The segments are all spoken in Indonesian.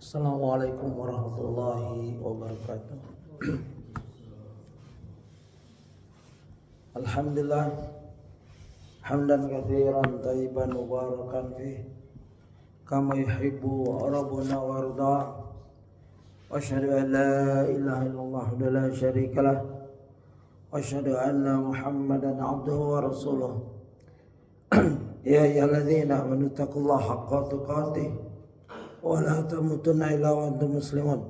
Assalamualaikum warahmatullahi wabarakatuh. Alhamdulillah hamdan katsiran thayyiban mubarakan fih kama yuhibbu rabbuna warda. Wa asyhadu an la ilaha illallah wa la syarika lah. Wa asyhadu anna Muhammadan abduhu wa rasuluh. Ya ayyuhalladzina amanu taqullaha haqqa tuqatih wa la tamutunna illa wa antum muslimun.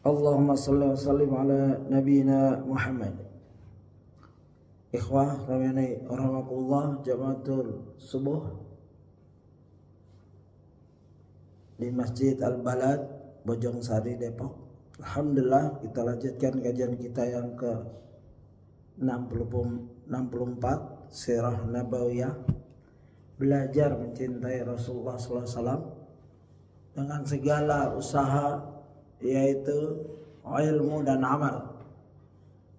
Allahumma salli wa sallim ala nabiyyina Muhammad. Ikhwah rahimani rahimakumullah, jamaatul subuh di Masjid Al-Balad Bojongsari Depok. Alhamdulillah, kita lanjutkan kajian kita yang ke 64 Sirah Nabawiyah, belajar mencintai Rasulullah SAW dengan segala usaha, yaitu ilmu dan amal.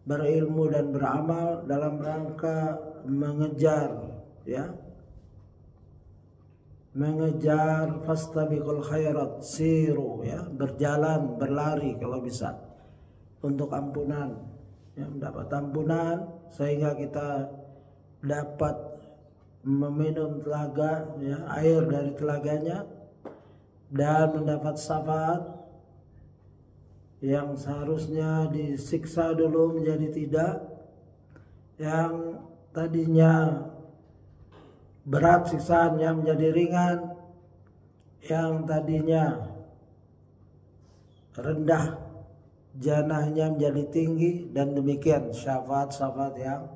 Berilmu dan beramal dalam rangka mengejar fastabiqul khairat, siru berjalan, berlari kalau bisa untuk ampunan, mendapat ampunan sehingga kita dapat meminum telaga, air dari telaganya, dan mendapat syafaat yang seharusnya disiksa dulu menjadi tidak, yang tadinya berat siksaannya menjadi ringan, yang tadinya rendah janahnya menjadi tinggi, dan demikian syafaat-syafaat yang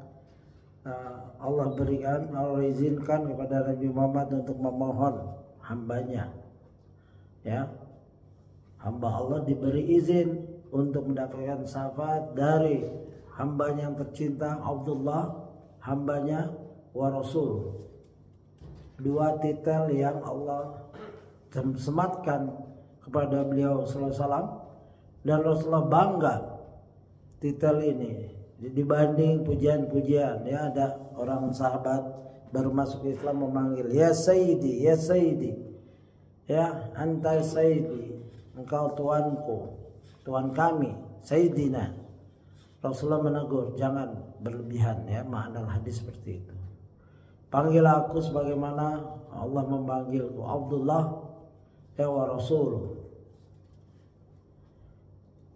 Allah berikan, Allah izinkan kepada Nabi Muhammad untuk memohon hambanya. Hamba Allah diberi izin untuk mendapatkan syafaat dari hambanya yang tercinta Abdullah, hambanya wa Rasul. Dua titel yang Allah sematkan kepada beliau sallallahu alaihi wasallam, dan Rasulullah bangga titel ini dibanding pujian-pujian. Ada orang sahabat baru masuk Islam memanggil ya Sayyidi, ya Sayyidi, anta Sayyidi, engkau tuanku, tuan kami, Sayyidina. Rasulullah menegur, jangan berlebihan, makna hadis seperti itu. Panggil aku sebagaimana Allah memanggilku, Abdullah wa Rasul.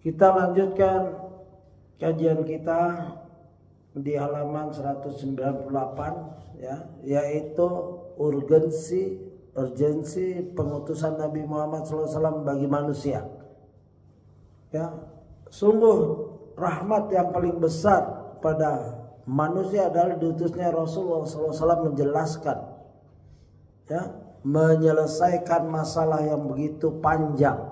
Kita lanjutkan kajian kita di halaman 198, yaitu urgensi pengutusan Nabi Muhammad SAW bagi manusia. Sungguh rahmat yang paling besar pada manusia adalah diutusnya Rasulullah SAW menjelaskan, menyelesaikan masalah yang begitu panjang,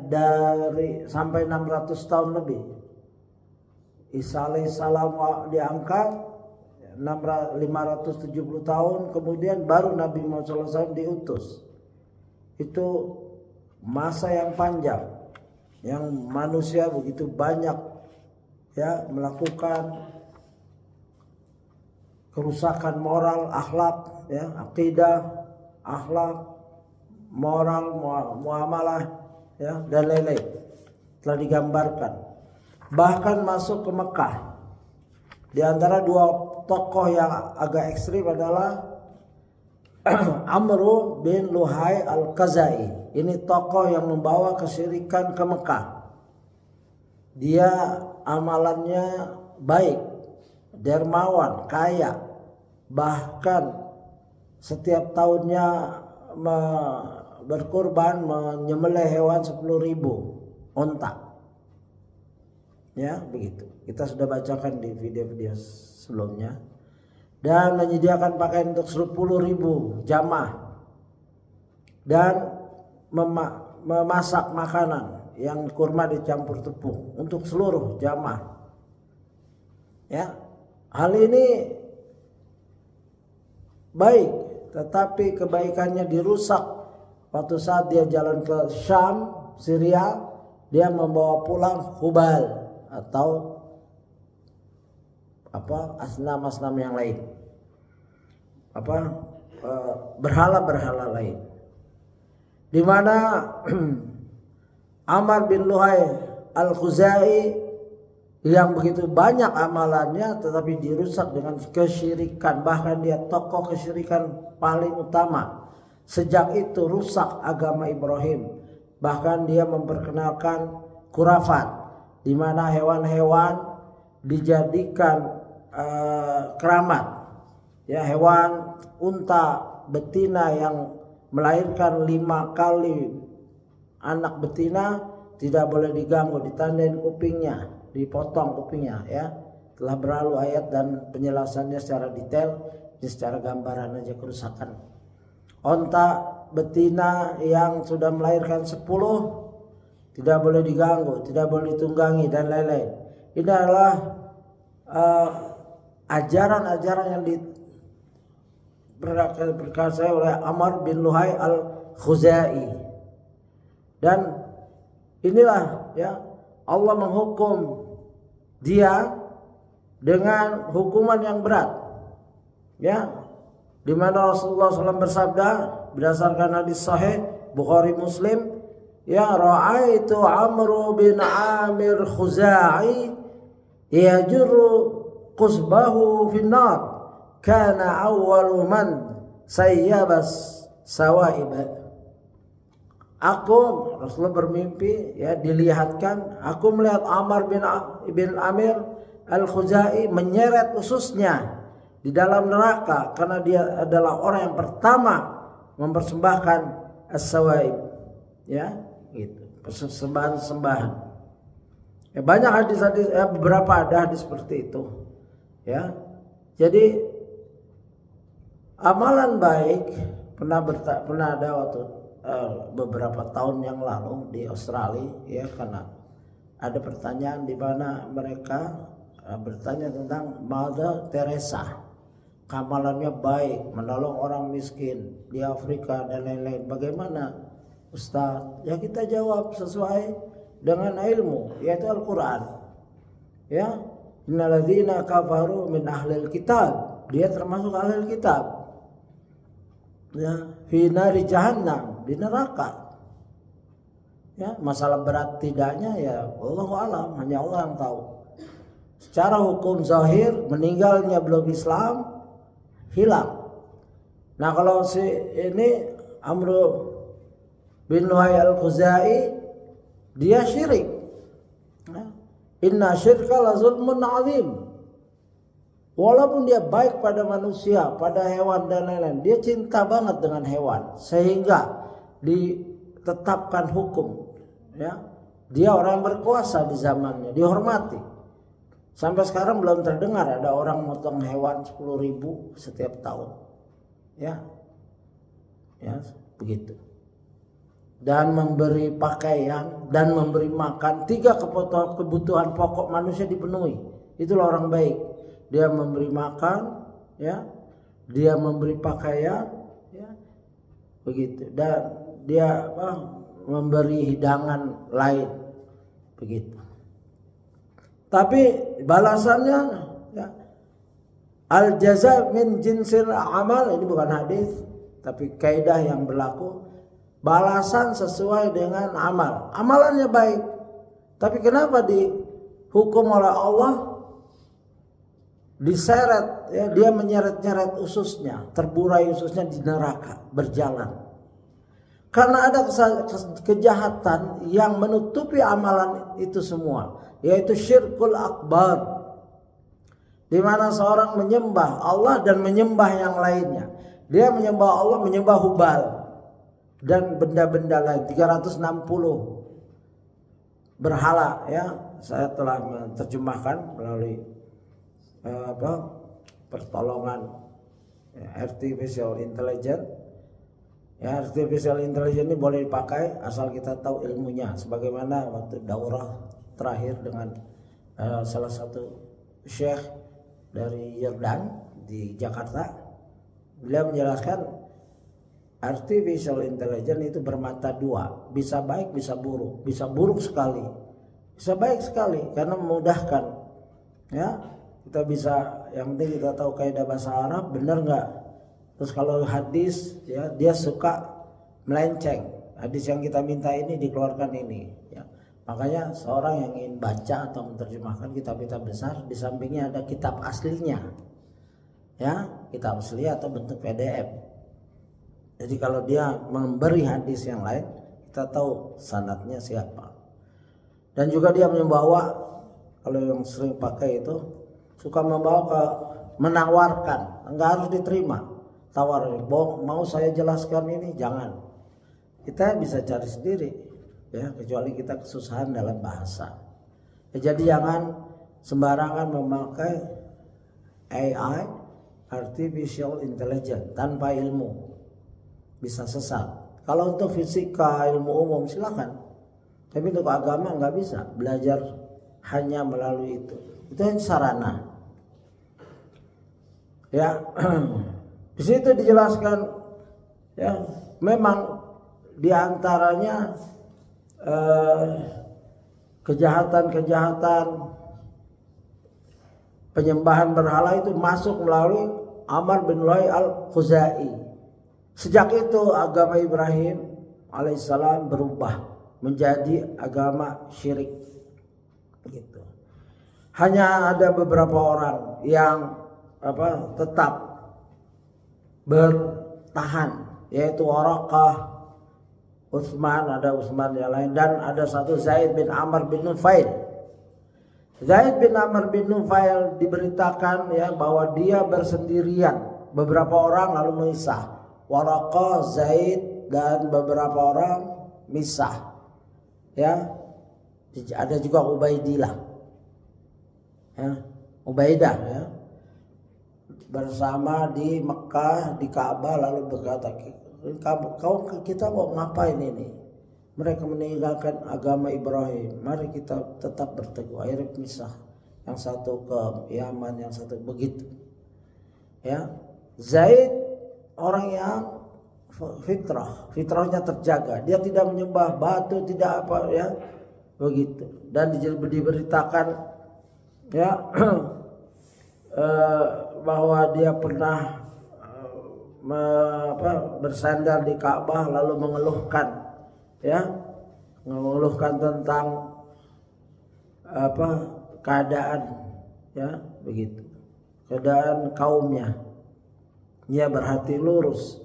dari sampai 600 tahun lebih. Isa alaihissalam diangkat 570 tahun kemudian baru Nabi Muhammad SAW diutus. Itu masa yang panjang, yang manusia begitu banyak melakukan kerusakan moral, akhlak, akidah, akhlak, moral, muamalah, dan lain-lain telah digambarkan. Bahkan masuk ke Mekah. Di antara dua tokoh yang agak ekstrim adalah Amru bin Luhai al-Khazai. Ini tokoh yang membawa kesyirikan ke Mekah. Dia amalannya baik, dermawan, kaya, bahkan setiap tahunnya berkurban, menyembelih hewan 10.000 onta. Begitu. Kita sudah bacakan di video-video sebelumnya. Dan menyediakan pakaian untuk 10.000 jamaah, dan memasak makanan yang kurma dicampur tepung untuk seluruh jamaah. Hal ini baik, tetapi kebaikannya dirusak waktu saat dia jalan ke Syam, Syria. Dia membawa pulang Hubal atau asnam yang lain, berhala-berhala lain, di mana Amr bin Luhai Al-Khuzai yang begitu banyak amalannya tetapi dirusak dengan kesyirikan, bahkan dia tokoh kesyirikan paling utama. Sejak itu rusak agama Ibrahim, bahkan dia memperkenalkan khurafat di mana hewan-hewan dijadikan keramat, ya, hewan unta betina yang melahirkan 5 kali anak betina tidak boleh diganggu, ditandain kupingnya, dipotong kupingnya, ya. Telah berlalu ayat dan penjelasannya secara detail, ini secara gambaran aja kerusakan. Onta betina yang sudah melahirkan 10 tidak boleh diganggu, tidak boleh ditunggangi dan lain-lain. Ini adalah ajaran-ajaran yang diperkarsai oleh Amr bin Luhai Al-Khuzai. Dan inilah, ya, Allah menghukum dia dengan hukuman yang berat, ya, di mana Rasulullah SAW bersabda berdasarkan hadis sahih Bukhari Muslim, ya, ra'aitu Amr bin Amir Khuzai yajurru qusbahu finnar kana awwalu man sayyabas sawaib. Aku, Rasulullah bermimpi, ya, dilihatkan aku melihat Amr bin Amir Al-Khuzai menyeret ususnya di dalam neraka karena dia adalah orang yang pertama mempersembahkan as-sawaib, ya, gitu, persembahan-sembahan. Ya, banyak hadis-hadis, ya, beberapa ada hadis seperti itu, ya. Jadi amalan baik pernah ada waktu beberapa tahun yang lalu di Australia, ya, karena ada pertanyaan di mana mereka bertanya tentang Mother Teresa, amalannya baik, menolong orang miskin di Afrika dan lain-lain. Bagaimana Ustaz? Ya, kita jawab sesuai dengan ilmu, yaitu Al-Quran, ya. Innalladzina kafaru min ahlil kitab, dia termasuk ahlil kitab, ya, fi nari jahannam, di neraka. Ya, masalah berat tidaknya, ya, wallahu alam, hanya Allah yang tahu. Secara hukum zahir meninggalnya belum Islam, hilang. Nah, kalau si ini Amr bin Luhai Al-Khuzai, dia syirik. Inna syirka la zulmun azim. Walaupun dia baik pada manusia, pada hewan dan lain-lain, dia cinta banget dengan hewan sehingga ditetapkan hukum, ya. Dia orang berkuasa di zamannya, dihormati. Sampai sekarang belum terdengar ada orang motong hewan 10.000 setiap tahun, ya, ya, begitu. Dan memberi pakaian dan memberi makan, 3 kebutuhan pokok manusia dipenuhi. Itulah orang baik. Dia memberi makan, ya, dia memberi pakaian, ya, begitu, dan dia memberi hidangan lain, begitu. Tapi balasannya, ya, al jaza min jinsil amal, ini bukan hadis tapi kaidah yang berlaku. Balasan sesuai dengan amal. Amalannya baik, tapi kenapa dihukum oleh Allah? Diseret, ya, dia menyeret-nyeret ususnya, terburai ususnya di neraka, berjalan. Karena ada kejahatan yang menutupi amalan itu semua, yaitu syirkul akbar, di mana seorang menyembah Allah dan menyembah yang lainnya. Dia menyembah Allah, menyembah Hubal dan benda-benda lain, 360 berhala, ya. Saya telah menerjemahkan melalui pertolongan, ya, artificial intelligence. Ya, artificial intelligence ini boleh dipakai asal kita tahu ilmunya. Sebagaimana waktu daurah terakhir dengan salah satu syekh dari Yordan di Jakarta, beliau menjelaskan artificial intelligence itu bermata dua, bisa baik bisa buruk, bisa buruk sekali, bisa baik sekali karena memudahkan, ya, kita bisa, yang penting kita tahu kaidah bahasa Arab, benar nggak? Terus kalau hadis, ya dia suka melenceng, hadis yang kita minta ini dikeluarkan ini, ya. Makanya seorang yang ingin baca atau menerjemahkan kitab-kitab besar, di sampingnya ada kitab aslinya, ya, kitab asli atau bentuk PDF. Jadi kalau dia memberi hadis yang lain, kita tahu sanadnya siapa. Dan juga dia membawa, kalau yang sering pakai itu suka membawa ke menawarkan, enggak harus diterima. Tawar, mau saya jelaskan ini, jangan. Kita bisa cari sendiri, ya, kecuali kita kesusahan dalam bahasa. Ya, jadi jangan sembarangan memakai AI, artificial intelligence, tanpa ilmu, bisa sesat. Kalau untuk fisika, ilmu umum silakan, tapi untuk agama nggak bisa belajar hanya melalui itu yang sarana, ya. Di situ dijelaskan, ya, memang diantaranya kejahatan-kejahatan penyembahan berhala itu masuk melalui Amr bin Lu'ay al-Khuzai. Sejak itu agama Ibrahim alaihissalam berubah menjadi agama syirik, gitu. Hanya ada beberapa orang yang tetap bertahan, yaitu Waraqah, Utsman, ada Utsman yang lain, dan ada satu Zaid bin Amr bin Nufail. Zaid bin Amr bin Nufail diberitakan, ya, bahwa dia bersendirian, beberapa orang lalu memisah. Waraqah, Zaid dan beberapa orang misah, ya. Ada juga Ubaidillah, ya, Ubaidah, ya, bersama di Mekah, di Ka'bah, lalu berkata, kita mau ngapain ini? Mereka meninggalkan agama Ibrahim, mari kita tetap berteguh. Akhirnya misah, yang satu ke Yaman, yang satu begitu, ya. Zaid orang yang fitrahnya terjaga, dia tidak menyembah batu, tidak apa, ya, begitu. Dan diberitakan, ya, bahwa dia pernah bersandar di Ka'bah lalu mengeluhkan, ya, mengeluhkan tentang keadaan, ya, begitu, keadaan kaumnya. Dia berhati lurus,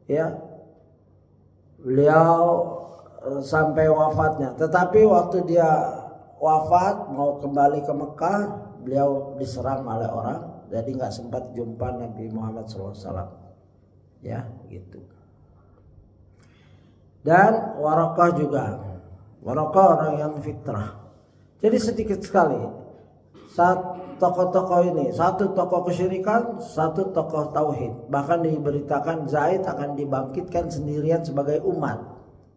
ya, beliau sampai wafatnya. Tetapi waktu dia wafat mau kembali ke Mekah, beliau diserang oleh orang, jadi nggak sempat jumpa Nabi Muhammad SAW, ya, gitu. Dan Waraqah juga, Waraqah orang yang fitrah. Jadi sedikit sekali tokoh-tokoh ini, satu tokoh kesyirikan, satu tokoh tauhid. Bahkan diberitakan Zaid akan dibangkitkan sendirian sebagai umat,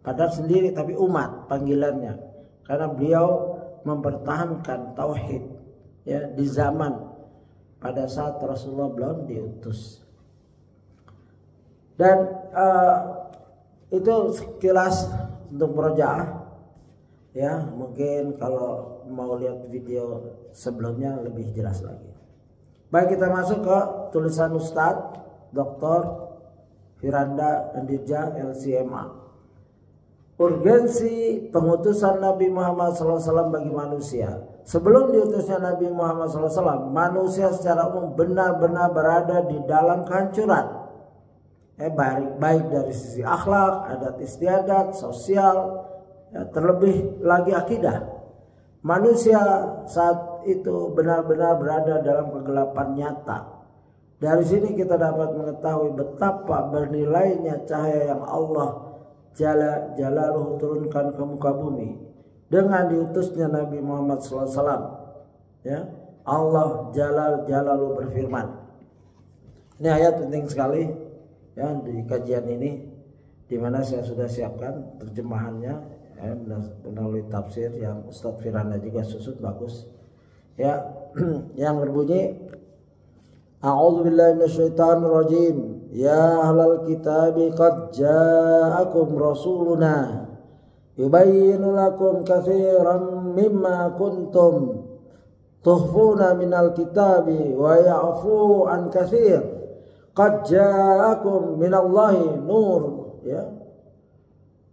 padahal sendiri tapi umat panggilannya, karena beliau mempertahankan tauhid, ya, di zaman pada saat Rasulullah belum diutus. Dan itu sekilas untuk murojaah, ya. Mungkin kalau mau lihat video sebelumnya lebih jelas lagi. Baik, kita masuk ke tulisan Ustadz Dr. Firanda Andirja LCMA. Urgensi pengutusan Nabi Muhammad SAW bagi manusia. Sebelum diutusnya Nabi Muhammad SAW, manusia secara umum benar-benar berada di dalam kehancuran. Baik dari sisi akhlak, adat istiadat, sosial, ya, terlebih lagi akidah. Manusia saat itu benar-benar berada dalam kegelapan nyata. Dari sini kita dapat mengetahui betapa bernilainya cahaya yang Allah Jalaluhu turunkan ke muka bumi dengan diutusnya Nabi Muhammad SAW. Ya, Allah Jalaluhu berfirman. Ini ayat penting sekali, ya, di kajian ini, di mana saya sudah siapkan terjemahannya, ya, melalui tafsir yang Ustadz Firanda juga susut bagus, ya, yang berbunyi, A'udzubillahi minasyaitonirrajim. Ya ahlal kitabi qad ja'akum rasuluna yubayyinu lakum katsiran mimma kuntum tuhfuna minal kitabi wa ya'fu an katsir qad ja'akum minallahi nur ya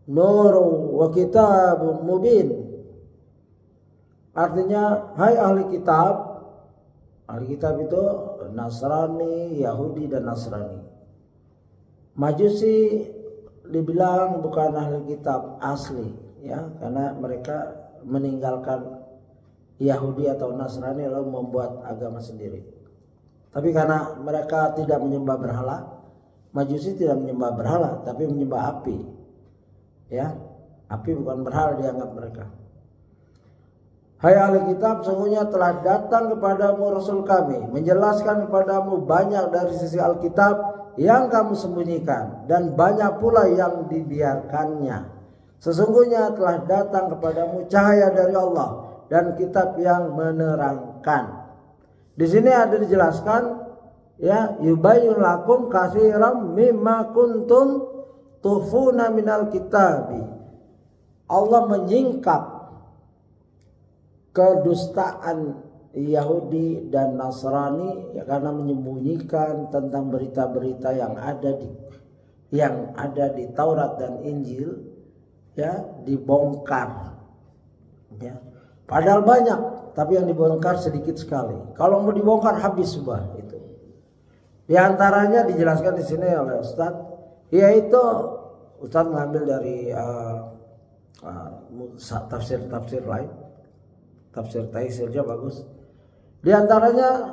nur wa kitabun mubin. Artinya hai ahli kitab itu Nasrani, Yahudi dan Nasrani. Majusi dibilang bukan ahli kitab asli ya, karena mereka meninggalkan Yahudi atau Nasrani lalu membuat agama sendiri. Tapi karena mereka tidak menyembah berhala, Majusi tidak menyembah berhala tapi menyembah api. Ya, api bukan berhala dianggap mereka. Hai ahli kitab, sungguhnya telah datang kepadamu Rasul kami menjelaskan kepadamu banyak dari sisi Alkitab yang kamu sembunyikan dan banyak pula yang dibiarkannya. Sesungguhnya telah datang kepadamu cahaya dari Allah dan kitab yang menerangkan. Di sini ada dijelaskan ya, yubayyinu lakum katsiran mimma kuntum tukhfuna minal kitabi. Allah menyingkap kedustaan Yahudi dan Nasrani ya, karena menyembunyikan tentang berita-berita yang ada di Taurat dan Injil ya, dibongkar ya. Padahal banyak, tapi yang dibongkar sedikit sekali. Kalau mau dibongkar habis sudah itu. Di antaranya dijelaskan di sini oleh Ustaz, yaitu Ustaz mengambil dari tafsir lain. Tafsir Taisirnya bagus. Di antaranya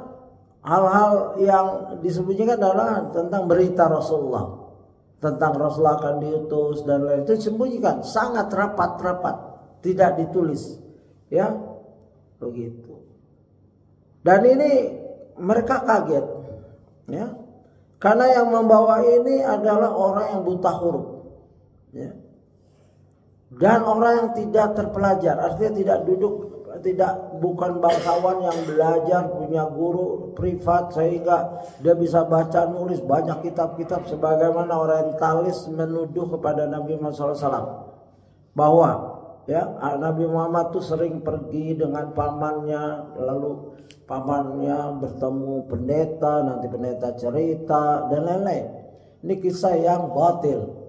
hal-hal yang disembunyikan adalah tentang berita Rasulullah, tentang Rasulullah akan diutus dan lain itu disembunyikan, sangat rapat-rapat, tidak ditulis, ya begitu. Dan ini mereka kaget, ya, karena yang membawa ini adalah orang yang buta huruf, ya, dan orang yang tidak terpelajar, artinya bukan bangsawan yang belajar punya guru privat sehingga dia bisa baca nulis banyak kitab-kitab sebagaimana orientalis menuduh kepada Nabi Muhammad SAW bahwa ya Nabi Muhammad itu sering pergi dengan pamannya, lalu pamannya bertemu pendeta, nanti pendeta cerita dan lain-lain. Ini kisah yang batil.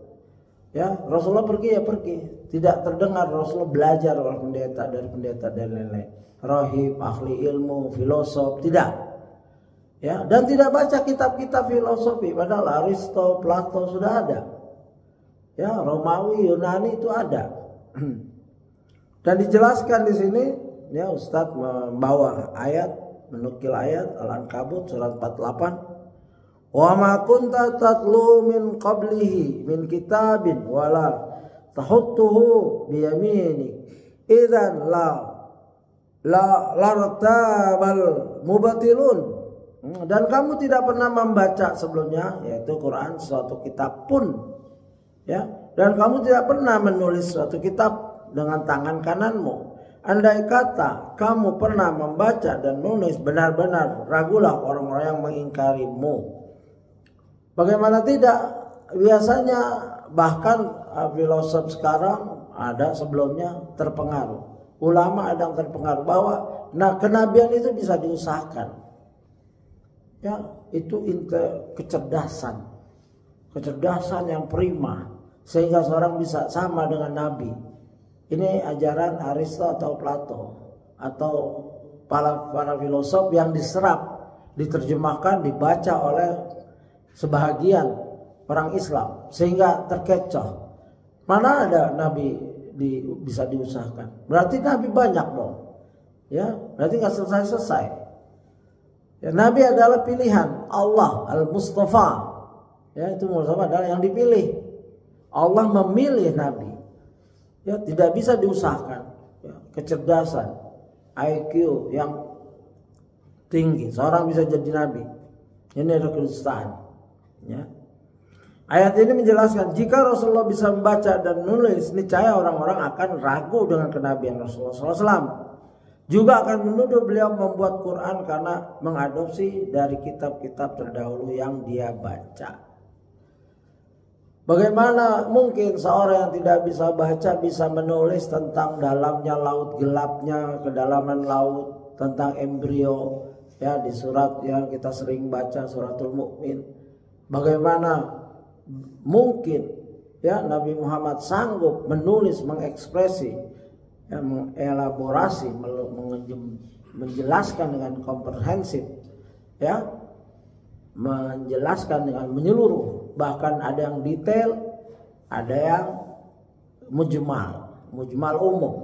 Ya, Rasulullah pergi ya pergi. Tidak terdengar Rasulullah belajar oleh dari pendeta dan lain-lain. Rahib, ahli ilmu, filosof, tidak. Ya, dan tidak baca kitab-kitab filosofi, padahal Aristo, Plato sudah ada. Ya, Romawi, Yunani itu ada. Dan dijelaskan di sini, ya Ustadz membawa ayat, menukil ayat Al-Ankabut surat 48. Wa ma kunta tatlu min qablihi min kitabin wala tahuttuhu biyaminik idzan lartabal mubatilun. Dan kamu tidak pernah membaca sebelumnya, yaitu Quran, suatu kitab pun, ya, dan kamu tidak pernah menulis suatu kitab dengan tangan kananmu. Andai kata kamu pernah membaca dan menulis, benar-benar ragulah orang-orang yang mengingkarimu. Bagaimana tidak, biasanya bahkan filosof sekarang ada sebelumnya terpengaruh, ulama ada yang terpengaruh bahwa kenabian itu bisa diusahakan. Ya, itu kecerdasan yang prima sehingga seorang bisa sama dengan Nabi. Ini ajaran Aristo atau Plato atau para filosof yang diserap, diterjemahkan, dibaca oleh sebahagian orang Islam sehingga terkecoh. Mana ada Nabi bisa diusahakan? Berarti Nabi banyak dong. Ya, berarti nggak selesai. Ya, Nabi adalah pilihan Allah, Al-Mustafa. Ya, itu Mustafa adalah yang dipilih. Allah memilih Nabi. Ya, tidak bisa diusahakan. Ya, kecerdasan, IQ yang tinggi, seorang bisa jadi Nabi. Ini adalah kedustaan. Ya. Ayat ini menjelaskan jika Rasulullah bisa membaca dan menulis, niscaya orang-orang akan ragu dengan kenabian Rasulullah SAW. Juga akan menuduh beliau membuat Quran karena mengadopsi dari kitab-kitab terdahulu yang dia baca. Bagaimana mungkin seorang yang tidak bisa baca bisa menulis tentang dalamnya laut, gelapnya kedalaman laut, tentang embrio ya di surat yang kita sering baca, suratul Mukmin. Bagaimana mungkin ya Nabi Muhammad sanggup menulis, mengekspresi, ya, mengelaborasi, menjelaskan dengan komprehensif, ya, menjelaskan dengan menyeluruh, bahkan ada yang detail, ada yang mujmal umum,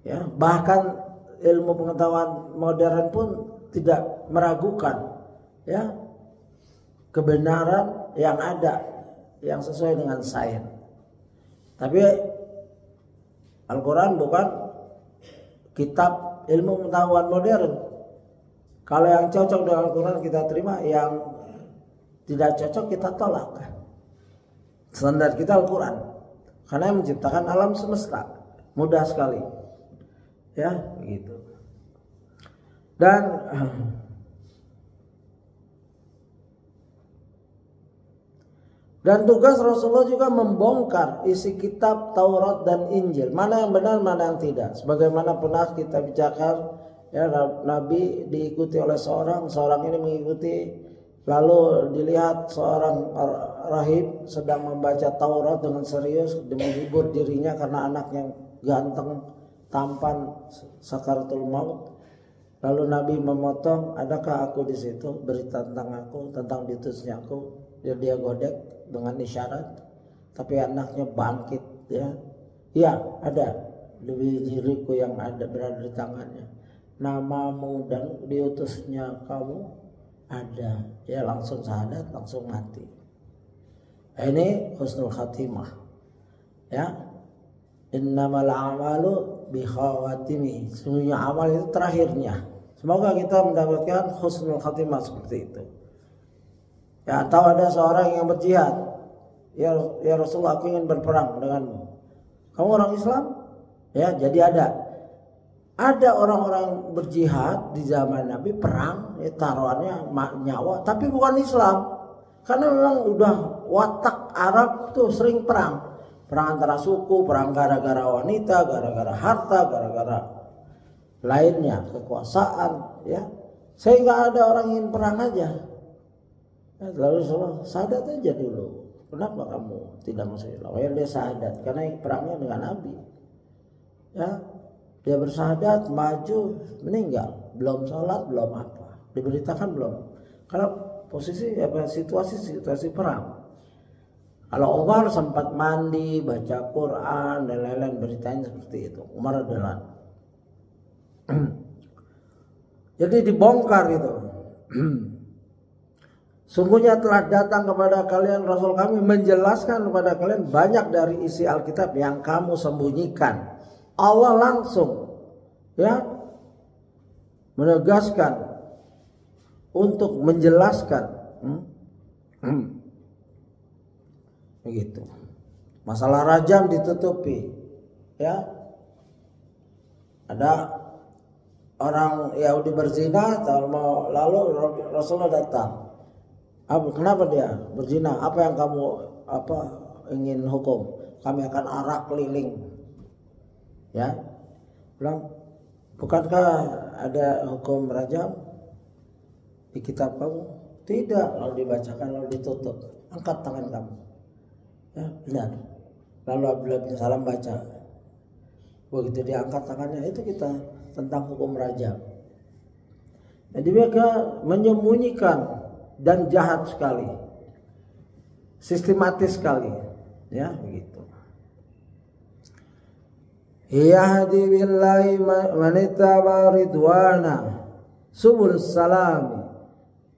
ya, bahkan ilmu pengetahuan modern pun tidak meragukan, ya, kebenaran yang ada yang sesuai dengan sains. Tapi Al-Quran bukan kitab ilmu pengetahuan modern. Kalau yang cocok dengan Al-Quran kita terima, yang tidak cocok kita tolak. Standar kita Al-Quran, karena yang menciptakan alam semesta, mudah sekali, ya begitu. Dan tugas Rasulullah juga membongkar isi kitab Taurat dan Injil, mana yang benar, mana yang tidak. Sebagaimana pernah kita bicarakan, ya, Nabi diikuti oleh seorang ini mengikuti, lalu dilihat seorang rahib sedang membaca Taurat dengan serius demi menghibur dirinya karena anaknya ganteng, tampan, sakaratul maut. Lalu Nabi memotong, adakah aku di situ, berita tentang aku, tentang diutusnya aku. Dia godek dengan isyarat, tapi anaknya bangkit, ya. Ya, ada lebih diriku yang ada berada di tangannya. Namamu dan diutusnya kamu ada. Ya, langsung syahadat, langsung mati. Ini husnul khatimah. Ya. Innamal a'malu bi khawatimi. Semuanya amal itu terakhirnya. Semoga kita mendapatkan husnul khatimah seperti itu. Ya, atau ada seorang yang berjihad, ya Rasulullah, aku ingin berperang denganmu. Kamu orang Islam? Ya, jadi ada orang-orang berjihad di zaman Nabi, perang, ya, taruhannya nyawa, tapi bukan Islam. Karena memang udah watak Arab tuh sering perang antara suku, perang gara-gara wanita, gara-gara harta, gara-gara lainnya, kekuasaan, ya. Sehingga ada orang ingin perang aja. Lalu Rasulullah, syahadat aja dulu. Kenapa kamu tidak masuk Islam? Ya, dia syahadat karena perangnya dengan Nabi. Ya, dia bersyahadat, maju, meninggal, belum sholat, belum apa, diberitakan belum. Karena posisi situasi perang. Kalau Umar sempat mandi, baca Quran dan lain-lain, beritanya seperti itu. Umar adalah jadi dibongkar itu. Sungguhnya telah datang kepada kalian Rasul kami menjelaskan kepada kalian banyak dari isi Alkitab yang kamu sembunyikan. Allah langsung, ya, menegaskan untuk menjelaskan. Begitu. Masalah rajam ditutupi, ya. Ada orang Yahudi berzina, lalu Rasulullah datang. Kenapa dia berzina? Apa yang kamu ingin hukum? Kami akan arak keliling. Ya, bilang, bukankah ada hukum rajam di kitab kamu? Tidak. Lalu dibacakan, lalu ditutup. Angkat tangan kamu. Ya, benar. Lalu Abdullah bin Salam baca. Begitu diangkat tangannya, itu kita tentang hukum rajam. Jadi mereka menyembunyikan dan jahat sekali, sistematis sekali, ya begitu. Yahdi billahi man ittaba ridwana subul salam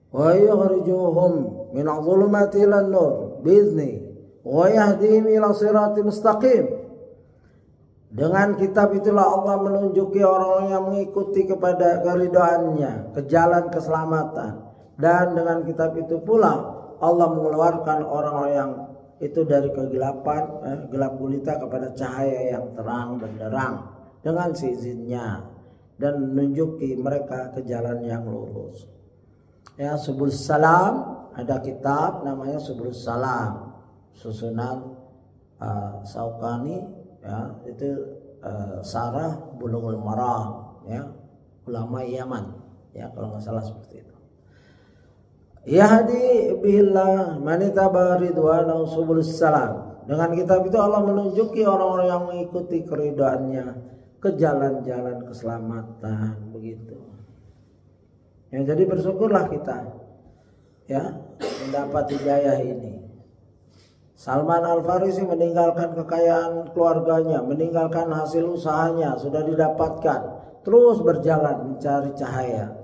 wa yukhrijuhum min adh-dhulumati ila an-nur bi'izni wa yahdihim ila siratal mustaqim. Dengan kitab itulah Allah menunjuki orang-orang yang mengikuti kepada keridhaannya ke jalan keselamatan. Dan dengan kitab itu pula Allah mengeluarkan orang-orang yang itu dari kegelapan, gelap gulita kepada cahaya yang terang benderang dengan seizinnya, dan menunjuki mereka ke jalan yang lurus. Ya, Subul Salam, ada kitab namanya Subul Salam, susunan Saukani, ya, itu Sarah Bulughul Maram, ya, ulama Yaman, ya kalau nggak salah seperti itu. Yahdi billah manitaba ridwanahu subulus salam. Dengan kitab itu Allah menunjuki orang-orang yang mengikuti keridhaannya ke jalan-jalan keselamatan, begitu. Ya, jadi bersyukurlah kita ya mendapat hidayah ini. Salman Al-Farisi meninggalkan kekayaan keluarganya, meninggalkan hasil usahanya sudah didapatkan, terus berjalan mencari cahaya.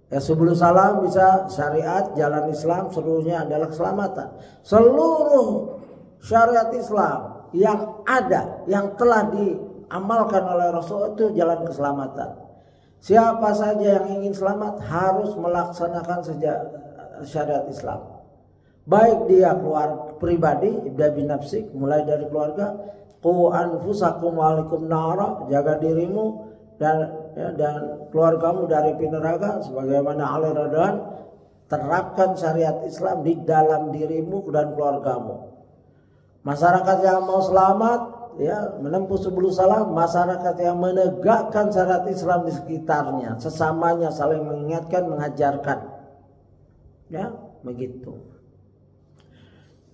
Ya, sebelum salam bisa syariat, jalan Islam seluruhnya adalah keselamatan. Seluruh syariat Islam yang ada, yang telah diamalkan oleh Rasul itu jalan keselamatan. Siapa saja yang ingin selamat harus melaksanakan syariat Islam. Baik dia keluar pribadi, ibda binafsik, mulai dari keluarga, qu anfusakum wa alaikum nara, jaga dirimu dan keluargamu dari api neraka, sebagaimana Ali Radwan, terapkan syariat Islam di dalam dirimu dan keluargamu. Masyarakat yang mau selamat ya menempuh subul salam, masyarakat yang menegakkan syariat Islam di sekitarnya, sesamanya saling mengingatkan, mengajarkan. Ya, begitu.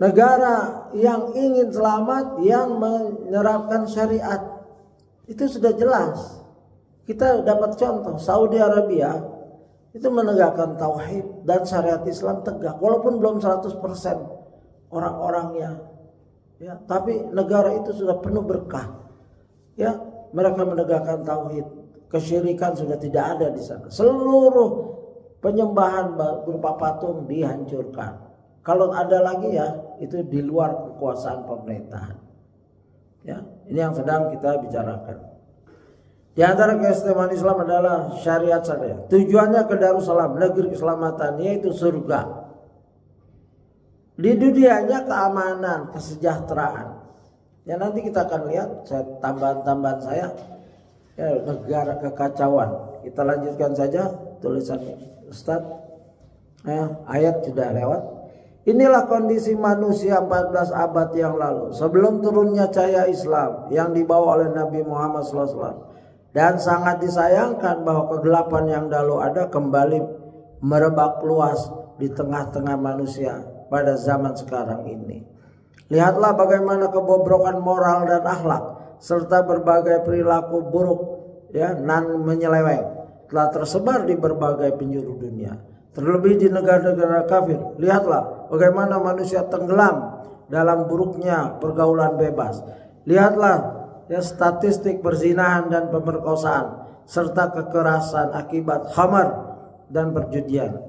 Negara yang ingin selamat, yang menerapkan syariat, itu sudah jelas. Kita dapat contoh, Saudi Arabia itu menegakkan tauhid dan syariat Islam tegak, walaupun belum 100% orang-orangnya, ya, tapi negara itu sudah penuh berkah. Ya, mereka menegakkan tauhid, kesyirikan sudah tidak ada di sana. Seluruh penyembahan berupa patung dihancurkan. Kalau ada lagi ya itu di luar kekuasaan pemerintahan. Ya, ini yang sedang kita bicarakan. Di antara keistimewaan Islam adalah syariat. Tujuannya ke Darussalam, negeri keselamatan, yaitu surga. Di dunianya keamanan, kesejahteraan. Ya, nanti kita akan lihat tambahan-tambahan saya. Ya, negara kekacauan. Kita lanjutkan saja tulisan Ustaz. Ayat sudah lewat. Inilah kondisi manusia 14 abad yang lalu, sebelum turunnya cahaya Islam yang dibawa oleh Nabi Muhammad SAW. Dan sangat disayangkan bahwa kegelapan yang dahulu ada kembali merebak luas di tengah-tengah manusia pada zaman sekarang ini. Lihatlah bagaimana kebobrokan moral dan akhlak serta berbagai perilaku buruk, ya, nan menyeleweng telah tersebar di berbagai penjuru dunia. Terlebih di negara-negara kafir. Lihatlah bagaimana manusia tenggelam dalam buruknya pergaulan bebas. Lihatlah ya statistik perzinahan dan pemerkosaan serta kekerasan akibat khamar dan perjudian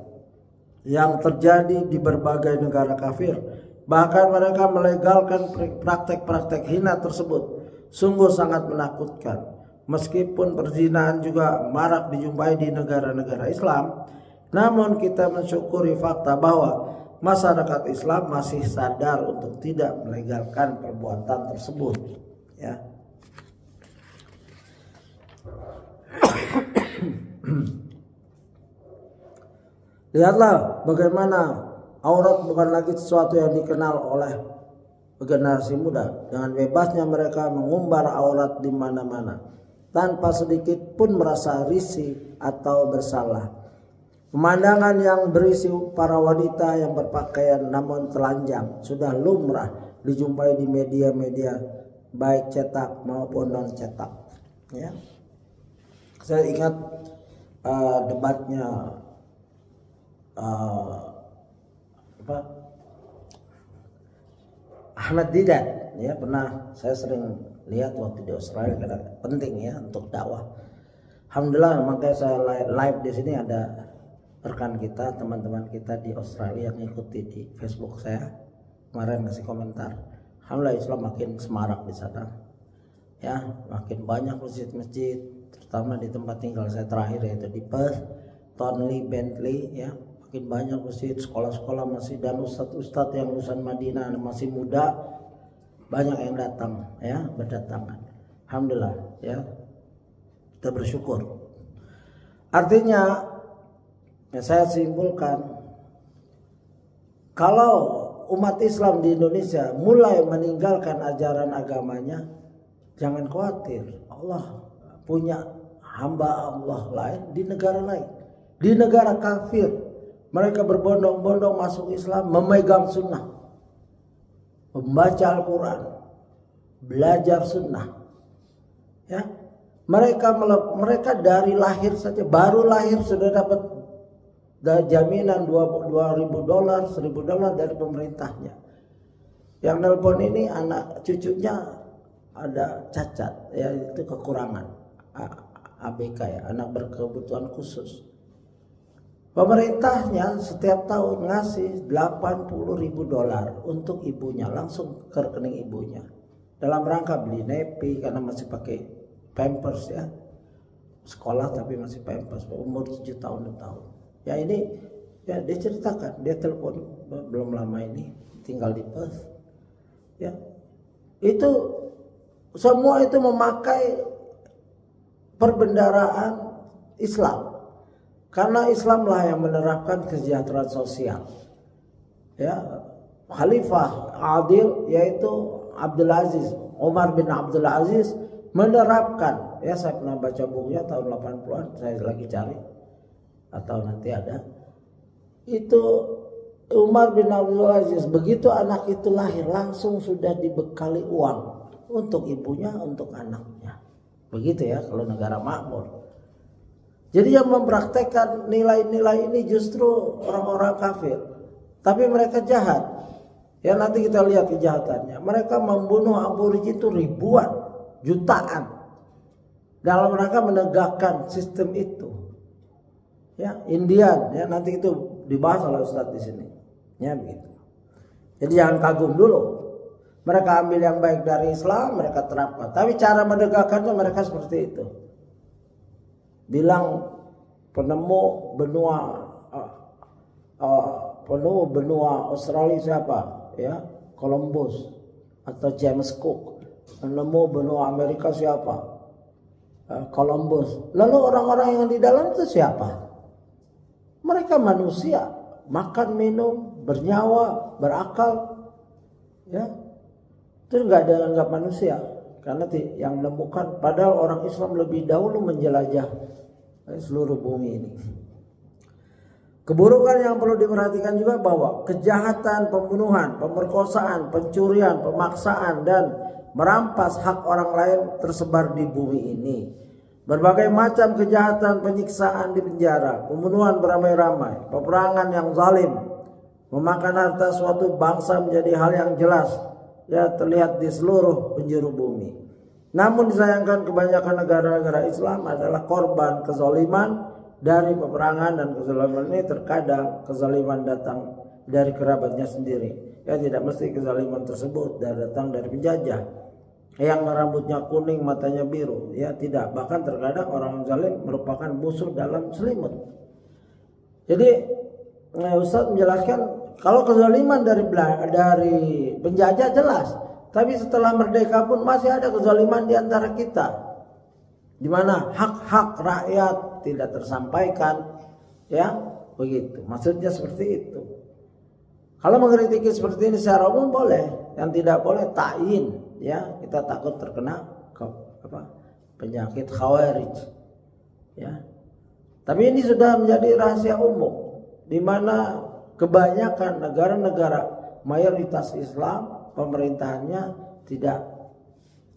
yang terjadi di berbagai negara kafir. Bahkan mereka melegalkan praktek-praktek hina tersebut. Sungguh sangat menakutkan. Meskipun perzinahan juga marak dijumpai di negara-negara Islam, namun kita mensyukuri fakta bahwa masyarakat Islam masih sadar untuk tidak melegalkan perbuatan tersebut. Ya. Lihatlah bagaimana aurat bukan lagi sesuatu yang dikenal oleh generasi muda. Dengan bebasnya mereka mengumbar aurat di mana-mana tanpa sedikit pun merasa risih atau bersalah. Pemandangan yang berisi para wanita yang berpakaian namun telanjang sudah lumrah dijumpai di media-media baik cetak maupun non cetak. Ya. Saya ingat debatnya Ahmad Didat, ya, pernah saya sering lihat waktu di Australia karena penting ya untuk dakwah. Alhamdulillah, makanya saya live di sini ada rekan kita, teman-teman kita di Australia yang ngikuti di Facebook saya kemarin ngasih komentar. Alhamdulillah Islam makin semarak di sana. Ya, makin banyak masjid-masjid, terutama di tempat tinggal saya terakhir yaitu di Perth, Thornlie, Bentley, ya. Makin banyak masjid, sekolah-sekolah masih, dan ustadz-ustadz yang lulusan Madinah masih muda banyak yang datang, ya, berdatangan. Alhamdulillah, ya. Kita bersyukur. Artinya ya, saya simpulkan kalau umat Islam di Indonesia mulai meninggalkan ajaran agamanya, jangan khawatir, Allah punya hamba Allah lain di negara lain, di negara kafir. Mereka berbondong-bondong masuk Islam, memegang sunnah, membaca Al-Quran, belajar sunnah. Ya, mereka dari lahir saja, baru lahir sudah dapat jaminan $2.000, $1.000 dari pemerintahnya. Yang nelpon ini anak cucunya ada cacat, ya itu kekurangan ABK ya, anak berkebutuhan khusus. Pemerintahnya setiap tahun ngasih $80.000 untuk ibunya, langsung ke rekening ibunya. Dalam rangka beli nepi karena masih pakai pampers ya. Sekolah tapi masih pampers, umur 7 tahun 6 tahun. Ya ini ya dia ceritakan, dia telepon belum lama ini, tinggal di Perth. Ya. Itu semua itu memakai perbendaraan Islam. Karena Islamlah yang menerapkan kesejahteraan sosial. Ya, Khalifah Adil yaitu Abdul Aziz, Umar bin Abdul Aziz menerapkan. Ya, saya pernah baca bukunya tahun 80-an, saya lagi cari atau nanti ada. Itu Umar bin Abdul Aziz begitu anak itu lahir langsung sudah dibekali uang untuk ibunya, untuk anaknya. Begitu ya kalau negara makmur. Jadi yang mempraktekkan nilai-nilai ini justru orang-orang kafir. Tapi mereka jahat. Ya nanti kita lihat kejahatannya. Mereka membunuh aborigin itu ribuan, jutaan. Dalam rangka menegakkan sistem itu. Ya, Indian, ya nanti itu dibahas oleh Ustadz di sini. Ya begitu. Jadi jangan kagum dulu. Mereka ambil yang baik dari Islam, mereka terapkan. Tapi cara menegakkannya mereka seperti itu. Bilang penemu benua Australia siapa? Ya, Columbus atau James Cook. Penemu benua Amerika siapa? Columbus. Lalu orang-orang yang di dalam itu siapa? Mereka manusia, makan, minum, bernyawa, berakal. Ya, itu nggak ada anggap manusia. Karena yang menemukan, padahal orang Islam lebih dahulu menjelajah seluruh bumi ini. Keburukan yang perlu diperhatikan juga bahwa kejahatan, pembunuhan, pemerkosaan, pencurian, pemaksaan, dan merampas hak orang lain tersebar di bumi ini. Berbagai macam kejahatan, penyiksaan di penjara, pembunuhan beramai-ramai, peperangan yang zalim, memakan harta suatu bangsa menjadi hal yang jelas ya terlihat di seluruh penjuru bumi. Namun disayangkan kebanyakan negara-negara Islam adalah korban kezaliman dari peperangan, dan kezaliman ini terkadang kezaliman datang dari kerabatnya sendiri. Ya tidak mesti kezaliman tersebut datang dari penjajah yang rambutnya kuning, matanya biru. Ya tidak, bahkan terkadang orang zalim merupakan musuh dalam selimut. Jadi Ustaz menjelaskan kalau kezaliman dari penjajah jelas, tapi setelah merdeka pun masih ada kezaliman di antara kita, di mana hak-hak rakyat tidak tersampaikan, ya begitu. Maksudnya seperti itu. Kalau mengkritiki seperti ini secara umum boleh, yang tidak boleh ta'yin, ya kita takut terkena penyakit khawarij, ya. Tapi ini sudah menjadi rahasia umum, di mana kebanyakan negara-negara mayoritas Islam pemerintahannya tidak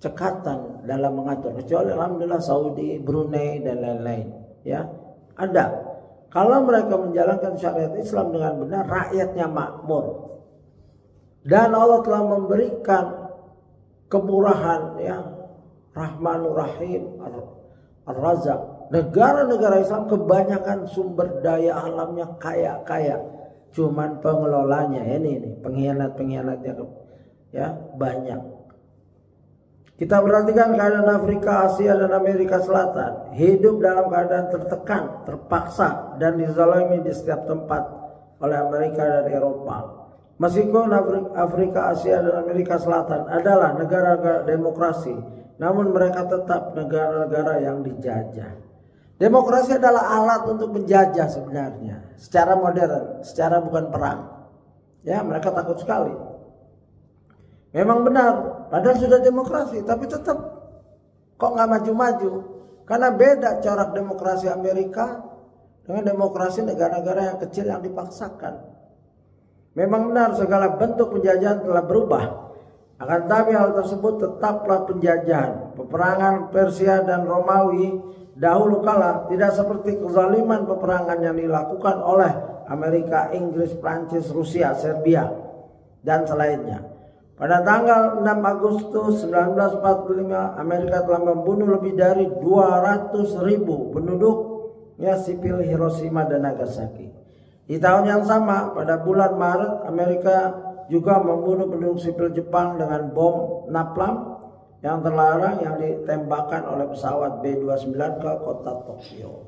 cekatan dalam mengatur, kecuali alhamdulillah Saudi, Brunei dan lain-lain. Ya, ada. Kalau mereka menjalankan syariat Islam dengan benar, rakyatnya makmur. Dan Allah telah memberikan kemurahan, ya, Rahmanur Rahim, Ar-Razzaq. Negara-negara Islam kebanyakan sumber daya alamnya kaya-kaya. Cuman pengelolanya ini pengkhianat-pengkhianatnya ya banyak. Kita perhatikan keadaan Afrika, Asia, dan Amerika Selatan. Hidup dalam keadaan tertekan, terpaksa, dan dizalimi di setiap tempat oleh Amerika dan Eropa. Meskipun Afrika, Asia, dan Amerika Selatan adalah negara-negara demokrasi, namun mereka tetap negara-negara yang dijajah. Demokrasi adalah alat untuk menjajah sebenarnya, secara modern, secara bukan perang. Ya, mereka takut sekali. Memang benar, padahal sudah demokrasi, tapi tetap kok nggak maju-maju. Karena beda corak demokrasi Amerika dengan demokrasi negara-negara yang kecil yang dipaksakan. Memang benar segala bentuk penjajahan telah berubah. Akan tetapi hal tersebut tetaplah penjajahan. Peperangan Persia dan Romawi dahulu kala tidak seperti kezaliman peperangan yang dilakukan oleh Amerika, Inggris, Prancis, Rusia, Serbia, dan selainnya. Pada tanggal 6 Agustus 1945, Amerika telah membunuh lebih dari 200.000 penduduknya sipil Hiroshima dan Nagasaki. Di tahun yang sama, pada bulan Maret, Amerika juga membunuh penduduk sipil Jepang dengan bom napalm yang terlarang yang ditembakkan oleh pesawat B-29 ke kota Tokyo.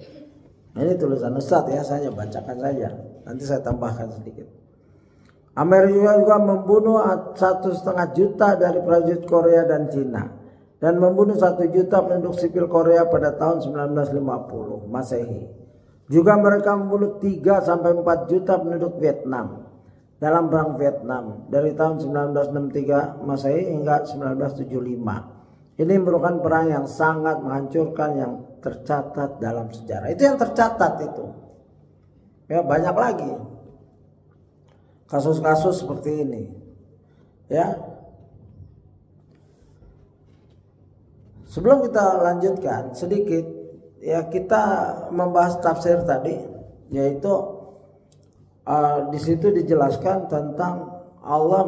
Ini tulisan Ustadz ya, saya bacakan saja. Nanti saya tambahkan sedikit. Amerika juga membunuh 1,5 juta dari prajurit Korea dan Cina dan membunuh 1 juta penduduk sipil Korea pada tahun 1950 Masehi. Juga mereka membunuh 3-4 juta penduduk Vietnam dalam perang Vietnam dari tahun 1963 Masehi hingga 1975. Ini merupakan perang yang sangat menghancurkan yang tercatat dalam sejarah. Itu yang tercatat itu. Ya, banyak lagi kasus-kasus seperti ini. Ya. Sebelum kita lanjutkan sedikit, ya kita membahas tafsir tadi, yaitu di situ dijelaskan tentang Allah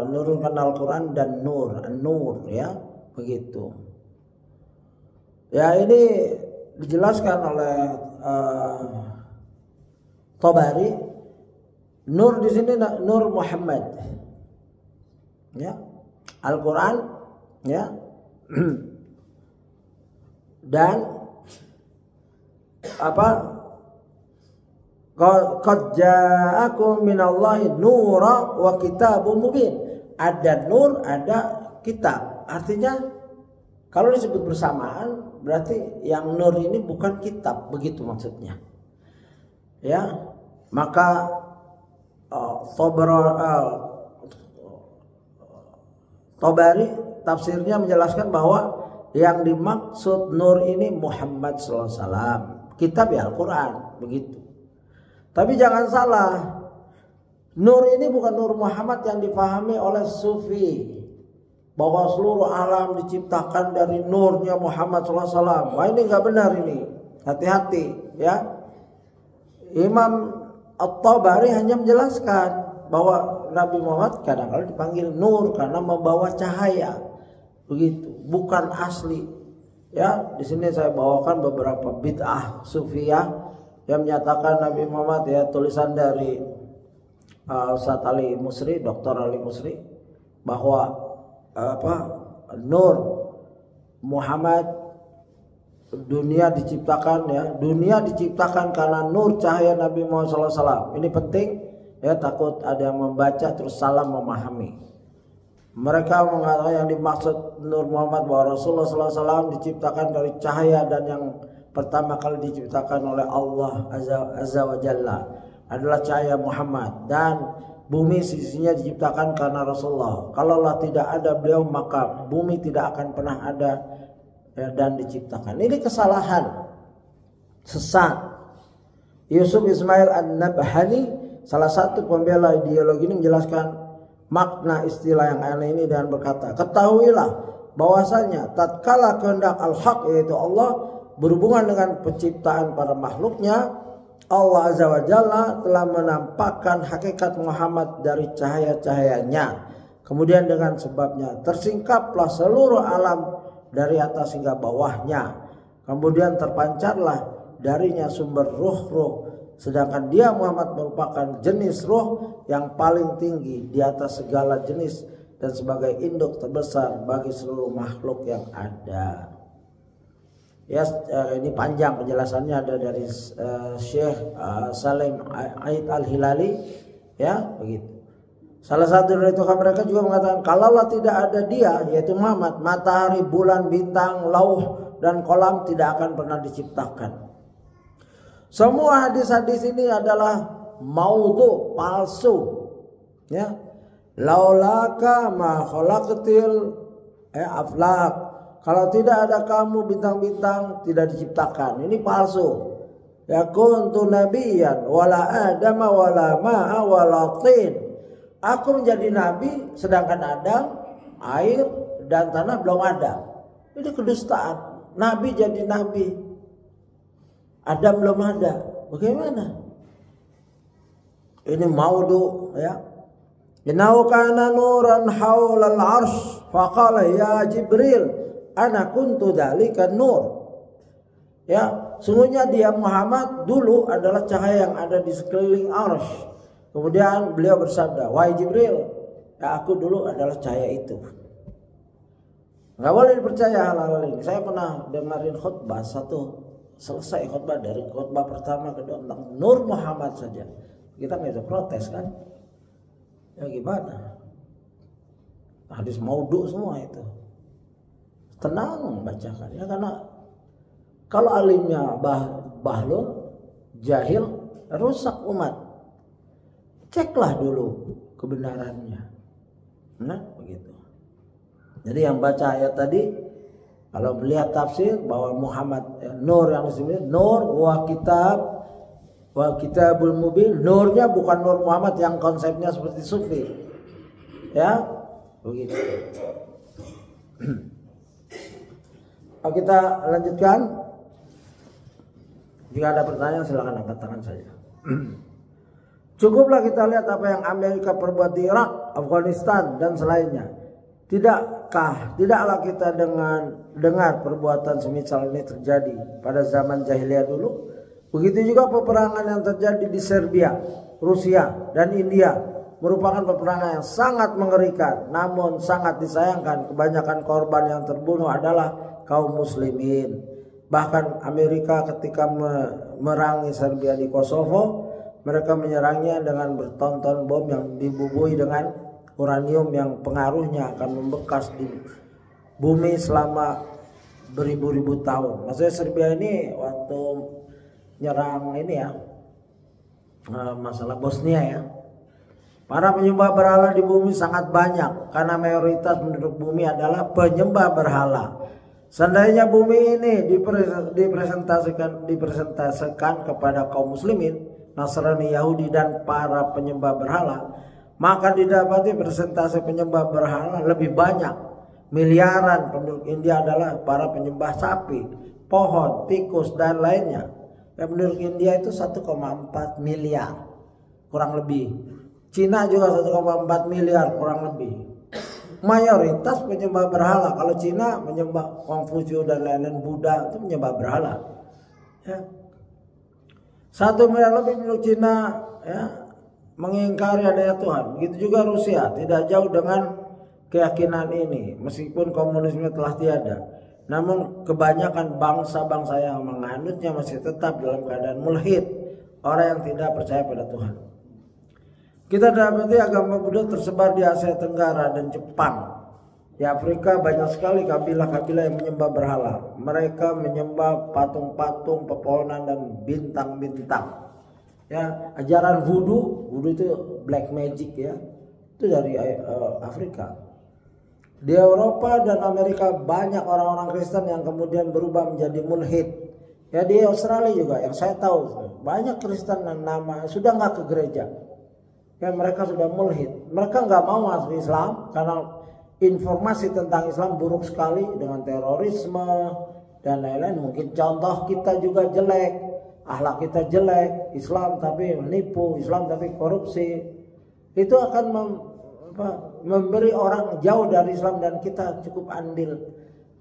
menurunkan Al-Quran dan nur ya, begitu. Ya, ini dijelaskan oleh Tabari. Nur di sini Nur Muhammad. Ya. Al-Quran ya. Dan apa? Qad ja'akum minallahi nura wa kitabun mubin. Ada nur, ada kitab. Artinya kalau disebut bersamaan berarti yang nur ini bukan kitab, begitu maksudnya. Ya, maka Tabari tafsirnya menjelaskan bahwa yang dimaksud nur ini Muhammad SAW, kitab ya Al-Quran, begitu. Tapi jangan salah, nur ini bukan nur Muhammad yang difahami oleh sufi, bahwa seluruh alam diciptakan dari nurnya Muhammad SAW. Wah, ini nggak benar ini, hati-hati ya. Imam At-Tabari hanya menjelaskan bahwa Nabi Muhammad kadang-kadang dipanggil nur karena membawa cahaya, begitu, bukan asli. Ya, di sini saya bawakan beberapa bid'ah sufiyah yang menyatakan Nabi Muhammad, ya, tulisan dari Ustaz Ali Musri, Dr. Ali Musri, bahwa nur Muhammad, dunia diciptakan, ya, dunia diciptakan karena nur cahaya Nabi Muhammad SAW. Ini penting ya, takut ada yang membaca terus salah memahami. Mereka mengatakan yang dimaksud Nur Muhammad bahwa Rasulullah SAW diciptakan dari cahaya, dan yang pertama kali diciptakan oleh Allah Azza wa Jalla adalah cahaya Muhammad, dan bumi sisinya diciptakan karena Rasulullah. Kalaulah tidak ada beliau maka bumi tidak akan pernah ada, ya, dan diciptakan. Ini kesalahan, sesat. Yusuf Ismail An-Nabhani, salah satu pembela ideologi ini, menjelaskan makna istilah yang aneh ini dengan berkata, ketahuilah bahwasanya tatkala kehendak al-haq, yaitu Allah, berhubungan dengan penciptaan para makhluknya, Allah Azza wa Jalla telah menampakkan hakikat Muhammad dari cahaya-cahayanya. Kemudian dengan sebabnya tersingkaplah seluruh alam dari atas hingga bawahnya. Kemudian terpancarlah darinya sumber ruh-ruh. Sedangkan dia Muhammad merupakan jenis ruh yang paling tinggi di atas segala jenis dan sebagai induk terbesar bagi seluruh makhluk yang ada. Ya, ini panjang penjelasannya, ada dari Syekh Salim Aid Al-Hilali, ya, begitu. Salah satu dari tokoh mereka juga mengatakan, kalaulah tidak ada dia, yaitu Muhammad, matahari, bulan, bintang, lauh, dan kolam tidak akan pernah diciptakan. Semua hadis-hadis ini adalah maudhu, palsu. Ya. Laulaka ma khalaqtil aflaq Kalau tidak ada kamu, bintang-bintang tidak diciptakan. Ini palsu. Ya kuntu nabiyyan wala adama wala ma'a wala tin. Aku menjadi nabi sedangkan Adam, air dan tanah belum ada. Ini kedustaan. Nabi jadi nabi, Adam belum ada. Bagaimana? Ini maudu ya. Innahu kana nuran haulal arsh faqala ya Jibril ana kuntu dzalika nur. Ya, sungguhnya dia Muhammad dulu adalah cahaya yang ada di sekeliling arsh. Kemudian beliau bersabda, wahai Jibril, ya aku dulu adalah cahaya itu. Nggak boleh dipercaya hal-hal ini. Saya pernah dengerin khutbah selesai khutbah dari khutbah pertama kedua tentang Nur Muhammad saja. Kita nggak bisa protes kan? Ya gimana? Hadis maudhu semua itu. Tenang bacakan ya, karena kalau alimnya bahlul, jahil, rusak umat. Ceklah dulu kebenarannya. Nah, begitu. Jadi yang baca ayat tadi, kalau melihat tafsir bahwa Muhammad nur yang disebut nur wa kitabul mubin, nurnya bukan nur Muhammad yang konsepnya seperti sufi. Ya, begitu. Kita lanjutkan. Jika ada pertanyaan silahkan angkat tangan saja. Cukuplah kita lihat apa yang Amerika perbuat di Irak, Afghanistan dan selainnya. Tidaklah kita dengar perbuatan semisal ini terjadi pada zaman jahiliyah dulu. Begitu juga peperangan yang terjadi di Serbia, Rusia dan India merupakan peperangan yang sangat mengerikan, namun sangat disayangkan kebanyakan korban yang terbunuh adalah kaum muslimin. Bahkan Amerika ketika memerangi Serbia di Kosovo, mereka menyerangnya dengan bertonton bom yang dibubuhi dengan uranium yang pengaruhnya akan membekas di bumi selama beribu-ribu tahun. Maksudnya Serbia ini waktu nyerang ini ya, masalah Bosnia ya, para penyembah berhala di bumi sangat banyak karena mayoritas penduduk bumi adalah penyembah berhala. Seandainya bumi ini dipresentasikan kepada kaum muslimin, Nasrani, Yahudi dan para penyembah berhala, maka didapati presentasi penyembah berhala lebih banyak. Miliaran penduduk India adalah para penyembah sapi, pohon, tikus dan lainnya. Penduduk India itu 1,4 miliar kurang lebih. Cina juga 1,4 miliar kurang lebih. Mayoritas penyembah berhala. Kalau Cina menyembah Kongfucu dan lain-lain, Buddha itu menyembah berhala. Ya. 1 miliar lebih penduduk Cina ya, mengingkari adanya Tuhan. Begitu juga Rusia, tidak jauh dengan keyakinan ini. Meskipun komunisme telah tiada, namun kebanyakan bangsa-bangsa yang menganutnya masih tetap dalam keadaan mulhid, orang yang tidak percaya pada Tuhan. Kita dapati agama Buddha tersebar di Asia Tenggara dan Jepang. Di Afrika banyak sekali kabilah-kabilah yang menyembah berhala. Mereka menyembah patung-patung, pepohonan dan bintang-bintang. Ya, ajaran voodoo itu black magic ya. Itu dari Afrika. Di Eropa dan Amerika banyak orang-orang Kristen yang kemudian berubah menjadi mulhid. Ya, di Australia juga yang saya tahu banyak Kristen yang nama sudah nggak ke gereja. Ya, mereka sudah mulhid. Mereka nggak mau masuk Islam karena informasi tentang Islam buruk sekali dengan terorisme dan lain-lain. Mungkin contoh kita juga jelek, akhlak kita jelek, Islam tapi menipu, Islam tapi korupsi. Itu akan memberi orang jauh dari Islam dan kita cukup andil.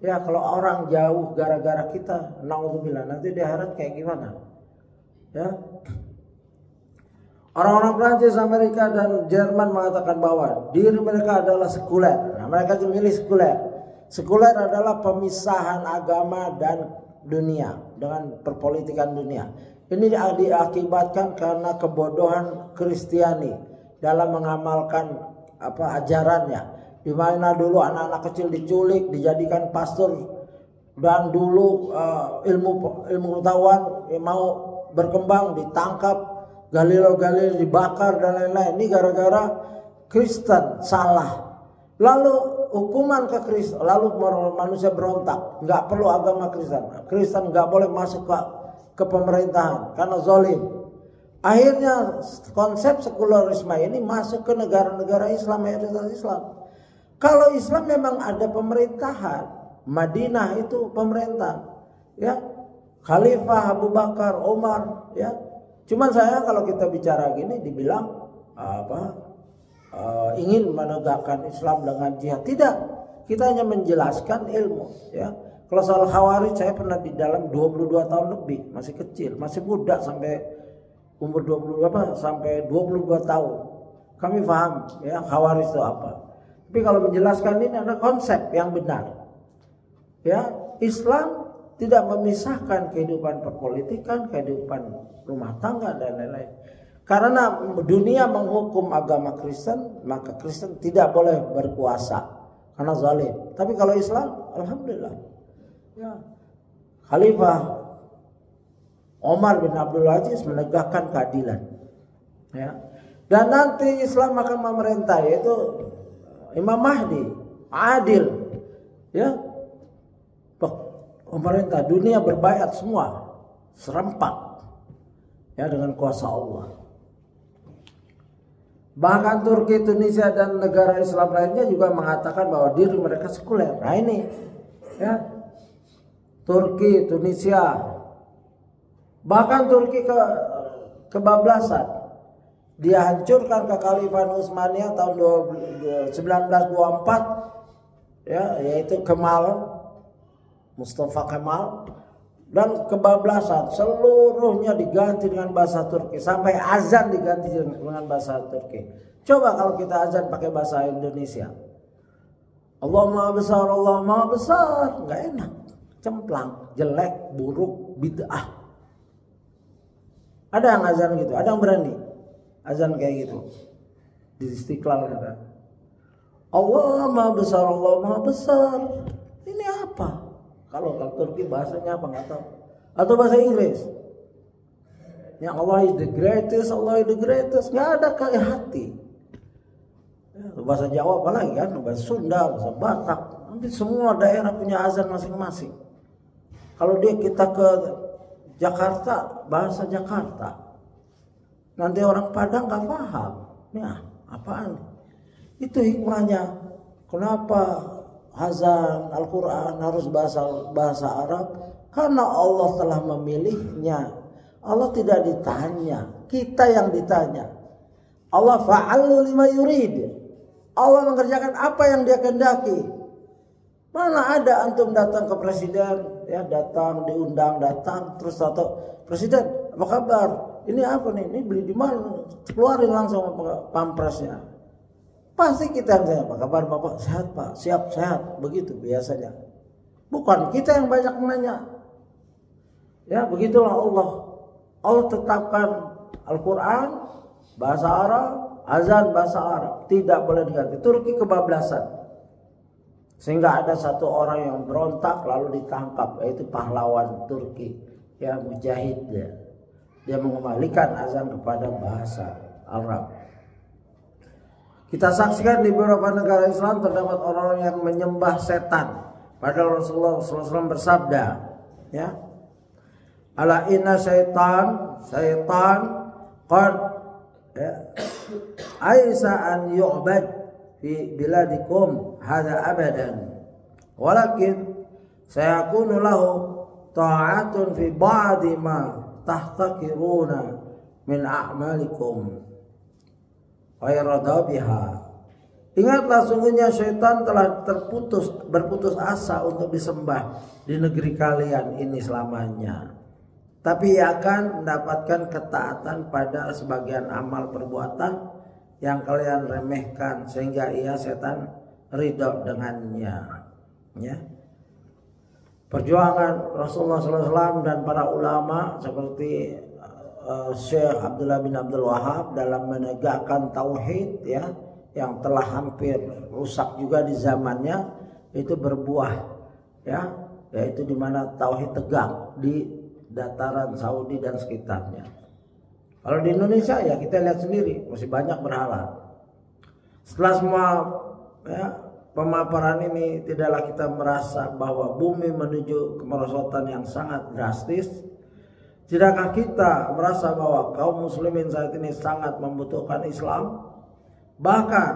Ya, kalau orang jauh gara-gara kita, naudzubillah, nanti di akhirat kayak gimana? Ya. Orang-orang Prancis, Amerika dan Jerman mengatakan bahwa diri mereka adalah sekuler. Nah, mereka memilih sekuler. Sekuler adalah pemisahan agama dan dunia dengan perpolitikan dunia. Ini diakibatkan karena kebodohan Kristiani dalam mengamalkan ajarannya. Di mana dulu anak-anak kecil diculik, dijadikan pastor, dan dulu ilmu pengetahuan mau berkembang ditangkap. Galileo dibakar dan lain-lain. Ini gara-gara Kristen salah. Lalu hukuman ke Kristen, lalu manusia berontak, nggak perlu agama Kristen. Kristen nggak boleh masuk ke pemerintahan karena zalim. Akhirnya konsep sekularisme ini masuk ke negara-negara Islam, mayoritas Islam. Kalau Islam memang ada pemerintahan, Madinah itu pemerintah, ya, Khalifah Abu Bakar, Umar, ya. Cuman saya kalau kita bicara gini dibilang ingin menegakkan Islam dengan jihad. Tidak, kita hanya menjelaskan ilmu, ya. Kalau soal Khawarij saya pernah di dalam 22 tahun lebih, masih kecil, masih muda sampai umur 22 sampai 22 tahun. Kami paham, ya, Khawarij itu apa. Tapi kalau menjelaskan ini ada konsep yang benar. Ya, Islam tidak memisahkan kehidupan perpolitikan, kehidupan rumah tangga dan lain-lain. Karena dunia menghukum agama Kristen, maka Kristen tidak boleh berkuasa karena zalim. Tapi kalau Islam, alhamdulillah, ya, Khalifah Umar bin Abdul Aziz menegakkan keadilan, ya. Dan nanti Islam akan memerintah, yaitu Imam Mahdi, adil, ya. Pemerintah dunia berbaiat semua serempak, ya, dengan kuasa Allah. Bahkan Turki, Tunisia dan negara Islam lainnya juga mengatakan bahwa diri mereka sekuler. Nah ini, ya, Turki, Tunisia, bahkan Turki kebablasan. Dia hancurkan kekhalifahan Utsmaniyah tahun 1924, ya, yaitu Kemal, Mustafa Kemal, dan kebablasan seluruhnya diganti dengan bahasa Turki, sampai azan diganti dengan bahasa Turki. Coba kalau kita azan pakai bahasa Indonesia, Allah Maha Besar, Allah Maha Besar, nggak enak, cemplang, jelek, buruk, bid'ah. Ada yang azan gitu, ada yang berani azan kayak gitu di Istiqlal, kata Allah Maha Besar, Allah Maha Besar. Ini apa? Kalau Turki bahasanya apa nggak tahu. Atau bahasa Inggris, yang Allah is the greatest, Allah is the greatest, nggak ada kayak hati. Bahasa Jawa apalagi kan, bahasa Sunda, bahasa Batak, nanti semua daerah punya azan masing-masing. Kalau kita ke Jakarta, bahasa Jakarta, nanti orang Padang nggak paham, ya apaan? Itu hikmahnya. Kenapa azan Al-Quran harus bahasa Arab? Karena Allah telah memilihnya. Allah tidak ditanya, kita yang ditanya. Allah fa'alu lima yurid. Allah mengerjakan apa yang dia kehendaki. Mana ada antum datang ke presiden, ya, datang diundang, datang terus atau presiden apa kabar? Ini apa nih? Ini beli di mana? Keluarin langsung pampresnya. Pasti kita yang tanya, apa kabar Bapak? Sehat Pak? Siap, sehat. Begitu biasanya. Bukan kita yang banyak menanya. Ya, begitulah Allah. Allah tetapkan Al-Quran bahasa Arab, azan bahasa Arab, tidak boleh diganti. Turki kebablasan, sehingga ada satu orang yang berontak lalu ditangkap, yaitu pahlawan Turki, ya, mujahid, ya. Dia mengembalikan azan kepada bahasa Arab. Kita saksikan di beberapa negara Islam terdapat orang yang menyembah setan. Padahal Rasulullah SAW bersabda, ya, ala inna syaitan qad, ya, aisa an yu'bad fi biladikum hadha abadan, walakin sayakunu lahu ta'atun fi ba'di ma tahtakiruna min a'malikum biha. Ingatlah, sungguhnya syaitan telah berputus asa untuk disembah di negeri kalian ini selamanya. Tapi ia akan mendapatkan ketaatan pada sebagian amal perbuatan yang kalian remehkan, sehingga ia setan ridho dengannya. Ya. Perjuangan Rasulullah SAW dan para ulama seperti Syekh Abdullah bin Abdul Wahab dalam menegakkan tauhid, ya, yang telah hampir rusak juga di zamannya, itu berbuah, ya, yaitu di mana tauhid tegak di dataran Saudi dan sekitarnya. Kalau di Indonesia, ya, kita lihat sendiri masih banyak berhala. Setelah semua, ya, pemaparan ini tidaklah kita merasa bahwa bumi menuju kemerosotan yang sangat drastis? Tidakkah kita merasa bahwa kaum muslimin saat ini sangat membutuhkan Islam? Bahkan,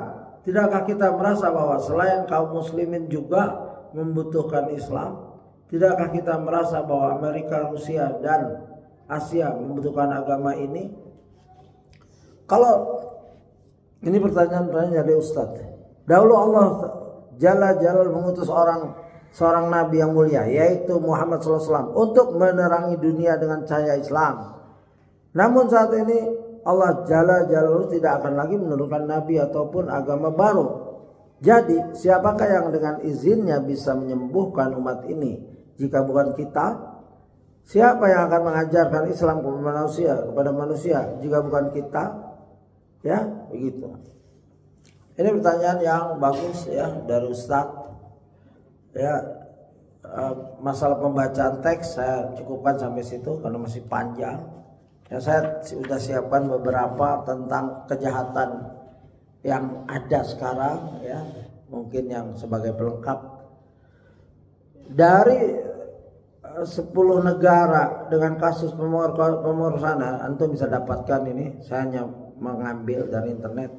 tidakkah kita merasa bahwa selain kaum muslimin juga membutuhkan Islam? Tidakkah kita merasa bahwa Amerika, Rusia, dan Asia membutuhkan agama ini? Kalau ini pertanyaan dari Ustadz. Dahulu Allah Jalla mengutus seorang nabi yang mulia, yaitu Muhammad SAW, untuk menerangi dunia dengan cahaya Islam. Namun saat ini Allah Jalla tidak akan lagi menurunkan nabi ataupun agama baru. Jadi siapakah yang dengan izinnya bisa menyembuhkan umat ini jika bukan kita? Siapa yang akan mengajarkan Islam kepada manusia jika bukan kita? Ya, begitu. Ini pertanyaan yang bagus ya dari Ustadz. Ya, masalah pembacaan teks saya cukupkan sampai situ karena masih panjang. Ya, saya sudah siapkan beberapa tentang kejahatan yang ada sekarang ya, mungkin yang sebagai pelengkap. Dari 10 negara dengan kasus pemerkosaan, antum bisa dapatkan ini, saya hanya mengambil dari internet.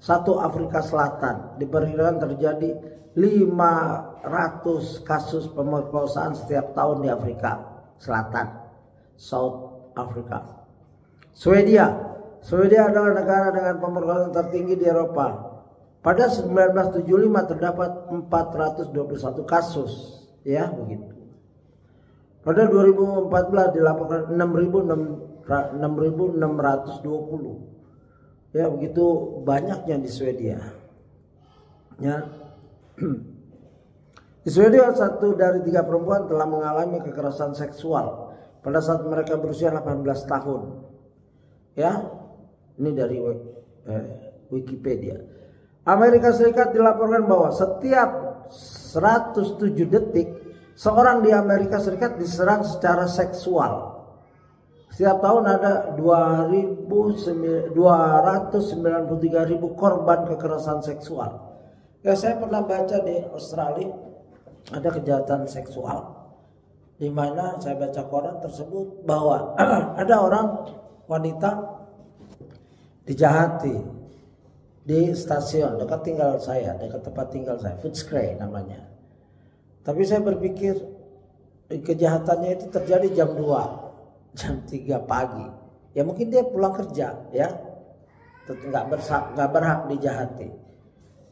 Satu, Afrika Selatan, diperkirakan terjadi 500 kasus pemerkosaan setiap tahun di Afrika Selatan, South Africa. Swedia adalah negara dengan pemerkosaan tertinggi di Eropa. Pada 1975 terdapat 421 kasus, ya begitu. Pada 2014 dilaporkan 6.620. Ya begitu banyaknya di Swedia. Ya. Di Swedia 1 dari 3 perempuan telah mengalami kekerasan seksual pada saat mereka berusia 18 tahun. Ya, ini dari Wikipedia. Amerika Serikat dilaporkan bahwa setiap 107 detik seorang di Amerika Serikat diserang secara seksual. Setiap tahun ada 293.000 korban kekerasan seksual. Ya, saya pernah baca di Australia ada kejahatan seksual, di mana saya baca koran tersebut bahwa ada orang wanita dijahati di stasiun dekat tempat tinggal saya, Footscray namanya. Tapi saya berpikir kejahatannya itu terjadi jam 2, jam 3 pagi. Ya mungkin dia pulang kerja, ya, nggak berhak dijahati.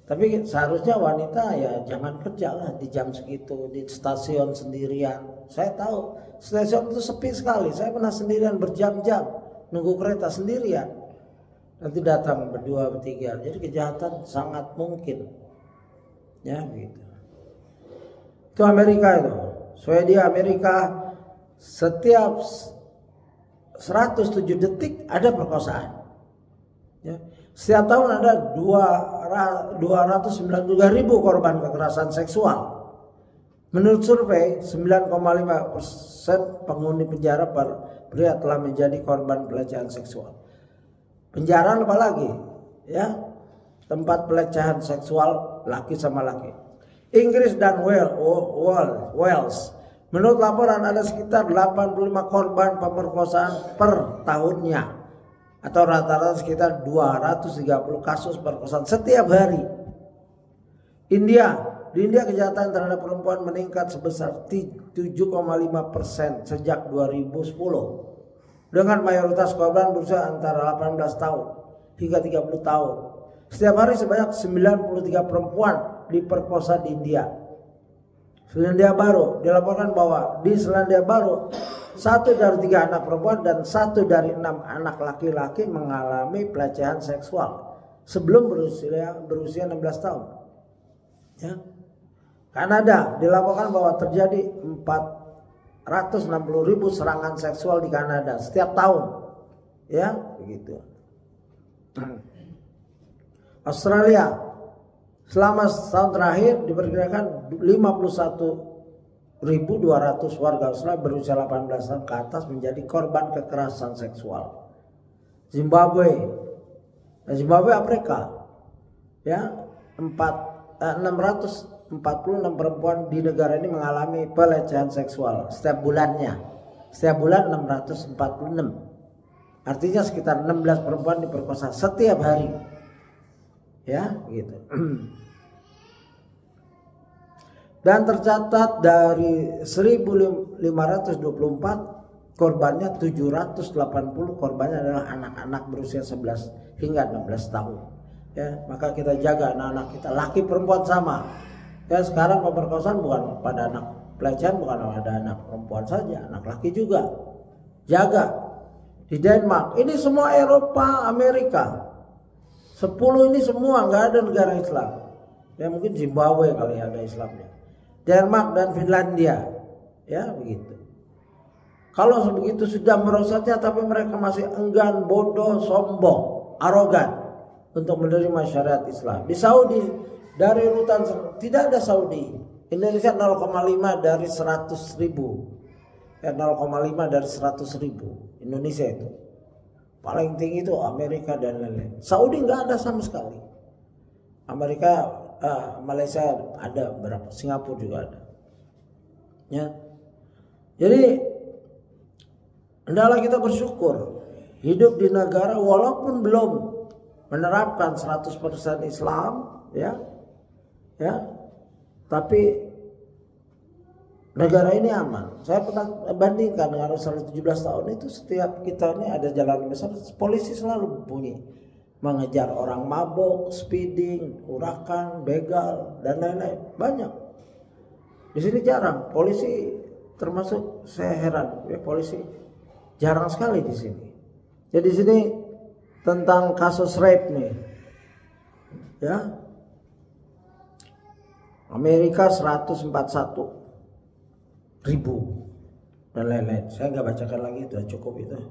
Tapi seharusnya wanita ya jangan kerja lah di jam segitu di stasiun sendirian. Saya tahu stasiun itu sepi sekali. Saya pernah sendirian berjam-jam nunggu kereta sendirian. Nanti datang berdua bertiga. Jadi kejahatan sangat mungkin. Ya gitu. Itu Amerika itu. Swedia, Amerika, setiap 107 detik ada perkosaan. Ya. Setiap tahun ada 293.000 korban kekerasan seksual. Menurut survei, 9,5% penghuni penjara pria telah menjadi korban pelecehan seksual. Penjara apa lagi? Ya, tempat pelecehan seksual laki sama laki. Inggris dan Wales. Menurut laporan ada sekitar 85 korban pemerkosaan per tahunnya. Atau rata-rata sekitar 230 kasus perkosaan setiap hari. Di India kejahatan terhadap perempuan meningkat sebesar 7,5% sejak 2010. Dengan mayoritas korban berusia antara 18 tahun hingga 30 tahun. Setiap hari sebanyak 93 perempuan diperkosa di India. Selandia Baru dilaporkan bahwa di Selandia Baru 1 dari 3 anak perempuan dan 1 dari 6 anak laki-laki mengalami pelecehan seksual sebelum berusia 16 tahun. Ya. Kanada dilaporkan bahwa terjadi 460.000 serangan seksual di Kanada setiap tahun. Ya, begitu. Australia selama setahun terakhir diperkirakan 51.200 warga Australia berusia 18 tahun ke atas menjadi korban kekerasan seksual. Zimbabwe Afrika, ya, 646 perempuan di negara ini mengalami pelecehan seksual setiap bulannya. Setiap bulan 646. Artinya sekitar 16 perempuan diperkosa setiap hari. Ya, gitu. Dan tercatat dari 1524 korbannya 780 korbannya adalah anak-anak berusia 11 hingga 16 tahun. Ya, maka kita jaga anak-anak kita, laki perempuan sama. Ya, sekarang pemerkosaan bukan pada anak, pelecehan bukan pada anak perempuan saja, anak laki juga. Jaga. Di Denmark, ini semua Eropa, Amerika. 10 ini semua nggak ada negara Islam. Ya mungkin Zimbabwe kali ada Islamnya. Denmark dan Finlandia, ya begitu. Kalau begitu sudah merosotnya, tapi mereka masih enggan, bodoh, sombong, arogan untuk menerima syariat Islam. Di Saudi dari urutan tidak ada Saudi. Indonesia 0,5 dari 100.000. Ya 0,5 dari 100.000. Indonesia itu paling tinggi itu Amerika dan lain-lain. Saudi nggak ada sama sekali. Amerika, Malaysia ada berapa, Singapura juga ada. Ya, jadi hendaklah kita bersyukur hidup di negara walaupun belum menerapkan 100% Islam, ya, tapi negara ini aman. Saya pernah bandingkan dengan Australia 17 tahun itu, setiap kita ini ada jalan besar, polisi selalu bunyi mengejar orang mabok, speeding, urakan, begal dan lain-lain. Banyak. Di sini jarang. Polisi termasuk, saya heran ya, polisi jarang sekali di sini. Jadi di sini tentang kasus rape nih. Ya. Amerika 141.000 dan lain-lain. Saya nggak bacakan lagi, itu cukup itu.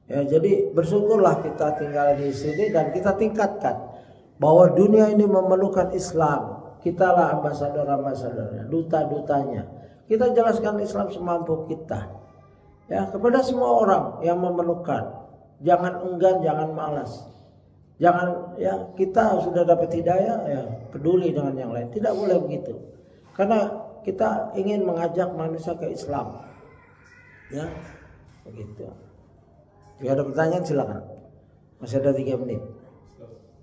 Ya, jadi bersyukurlah kita tinggal di sini dan kita tingkatkan bahwa dunia ini memerlukan Islam. Kitalah ambasador-ambasadornya, duta-dutanya. Kita jelaskan Islam semampu kita. Ya, kepada semua orang yang memerlukan. Jangan enggan, jangan malas. Jangan, ya, kita sudah dapat hidayah, ya peduli dengan yang lain. Tidak boleh begitu. Karena kita ingin mengajak manusia ke Islam. Ya, begitu. Jika ada pertanyaan silakan. Masih ada 3 menit.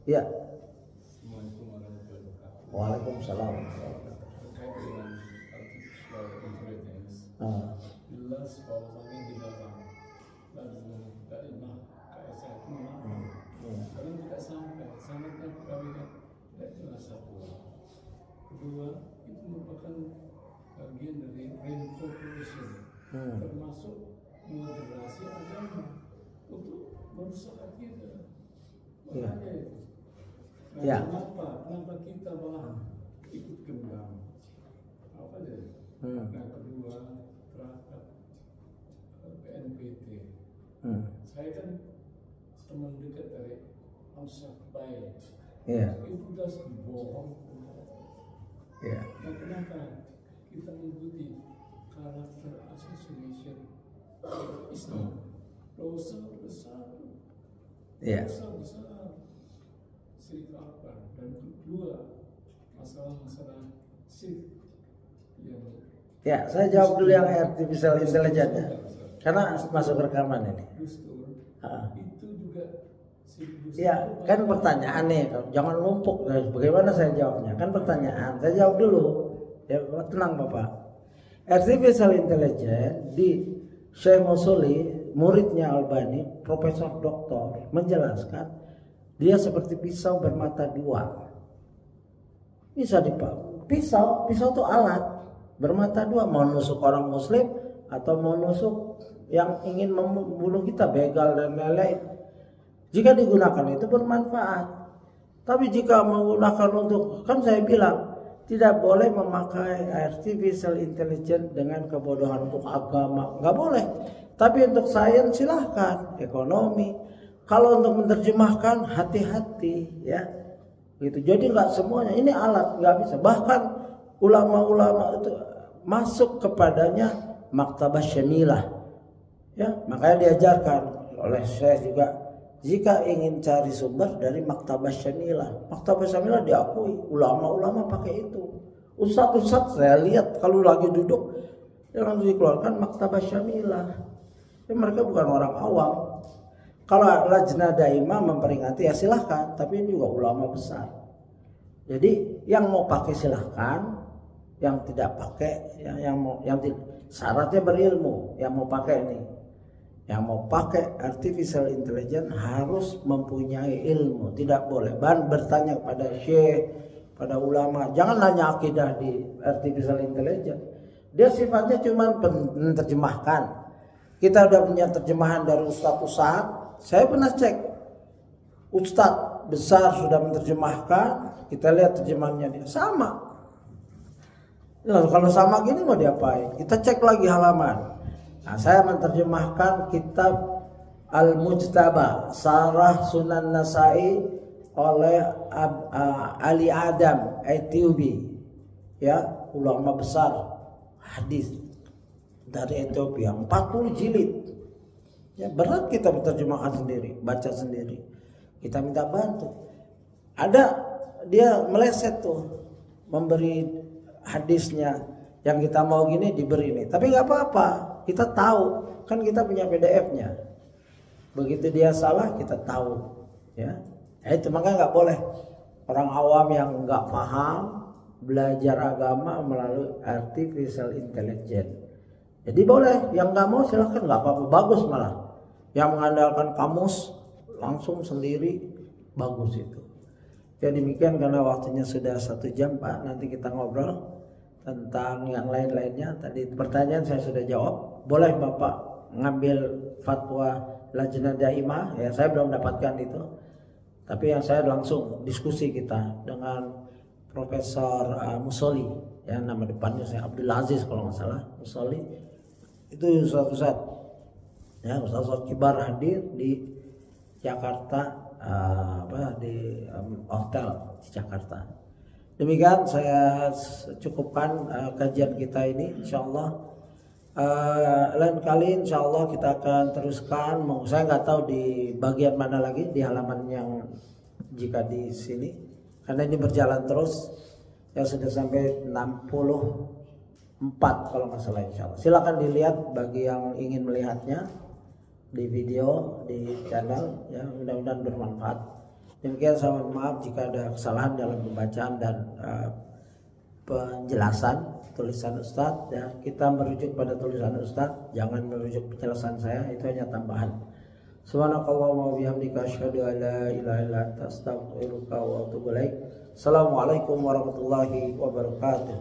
Ya. Waalaikumsalam. Jelas bahwasannya dilarang dan kalimah KSA itu kalau tidak sampai sangatnya perkawinan tidak jelas satu. Kedua, itu merupakan bagian dari reincorporation, termasuk moderasi agama untuk merusak akidah. Makanya itu. Nah, Ya. Kenapa kita malah ikut gembang? Apa dia? Nah, kedua, terhadap BNPT. Saya kan teman dekat dari Amsar Baik. Itu sudah bohong. Ya. Nah, kenapa kita mengikuti karakter assassination Islam? Dosa besar. Ya. Dosa besar. Syirik akbar. Dan kedua, masalah-masalah syirik yang... Ya, saya jawab dulu yang artificial intelligence ya. Karena masuk rekaman ini. Itu juga ya, kan pertanyaan nih, jangan numpuk. Bagaimana saya jawabnya? Kan pertanyaan, saya jawab dulu. Ya, tenang Bapak. Artificial intelligence di Syekh Musuli, muridnya Albani, profesor doktor, menjelaskan dia seperti pisau bermata dua. Bisa dipakai. Pisau itu alat bermata dua, mau nusuk orang muslim atau mau nusuk yang ingin membunuh kita, begal dan lain-lain. Jika digunakan itu bermanfaat. Tapi jika menggunakan untuk, kan saya bilang tidak boleh memakai artificial intelligence dengan kebodohan untuk agama, nggak boleh. Tapi untuk sains silahkan, ekonomi. Kalau untuk menerjemahkan hati-hati, ya. Gitu. Jadi nggak semuanya ini alat, nggak bisa. Bahkan ulama-ulama itu masuk kepadanya maktabah syamilah, ya. Makanya diajarkan oleh saya juga Jika ingin cari sumber dari Maktabah Syamilah. Maktabah Syamilah diakui, ulama-ulama pakai itu. Ustadz saya lihat kalau lagi duduk yang dikeluarkan Maktabah Syamilah. Ya, mereka bukan orang awam. Kalau Lajnah Daimah memperingati ya silahkan, tapi ini juga ulama besar. Jadi yang mau pakai silahkan, yang tidak pakai, syaratnya berilmu. Yang mau pakai ini, yang mau pakai artificial intelligence harus mempunyai ilmu, tidak boleh bertanya kepada syekh, pada ulama. Jangan nanya akidah di artificial intelligence. Dia sifatnya cuma menerjemahkan. Kita udah punya terjemahan dari Ustadz. Saya pernah cek, Ustadz besar sudah menerjemahkan. Kita lihat terjemahannya dia sama. Lalu kalau sama gini mau diapain? Kita cek lagi halaman. Nah, saya menerjemahkan kitab Al-Mujtaba, Sarah Sunan Nasai oleh Ali Adam Aitiyubi, ya, ulama besar hadis dari Ethiopia, 40 jilid. Ya, berat kita menerjemahkan sendiri, baca sendiri. Kita minta bantu. Ada dia meleset tuh, memberi hadisnya yang kita mau gini diberi ini. Tapi nggak apa-apa, kita tahu kan kita punya PDF-nya. Begitu dia salah kita tahu, ya. Itu makanya nggak boleh orang awam yang nggak paham belajar agama melalui artificial intelligence. Jadi boleh, yang nggak mau silahkan, nggak apa-apa, bagus malah. Yang mengandalkan kamus langsung sendiri bagus itu. Ya demikian, karena waktunya sudah 1 jam Pak, nanti kita ngobrol tentang yang lain-lainnya. Tadi pertanyaan saya sudah jawab. Boleh Bapak ngambil fatwa Lajnah Daimah? Ya saya belum dapatkan itu. Tapi yang saya langsung diskusi kita dengan Profesor Musoli, ya nama depannya saya Abdul Aziz kalau nggak salah, Musoli. Itu Ustaz-Ustaz, ya Ustaz kibar hadir di Jakarta, di hotel di Jakarta. Demikian saya cukupkan kajian kita ini, insyaallah. Lain kali insyaallah kita akan teruskan. Saya nggak tahu di bagian mana lagi, di halaman yang jika di sini, karena ini berjalan terus. Ya sudah sampai 64 kalau nggak salah, insyaallah. Silakan dilihat bagi yang ingin melihatnya di video di channel, ya mudah-mudahan bermanfaat. Demikian, saya mohon maaf jika ada kesalahan dalam pembacaan dan penjelasan tulisan Ustadz, ya. Kita merujuk pada tulisan Ustadz, jangan merujuk penjelasan saya, itu hanya tambahan. Subhanakallahumma wa bihamdika asyhadu an la ilaha illa anta astaghfiruka wa atubu ilaik. Assalamualaikum warahmatullahi wabarakatuh.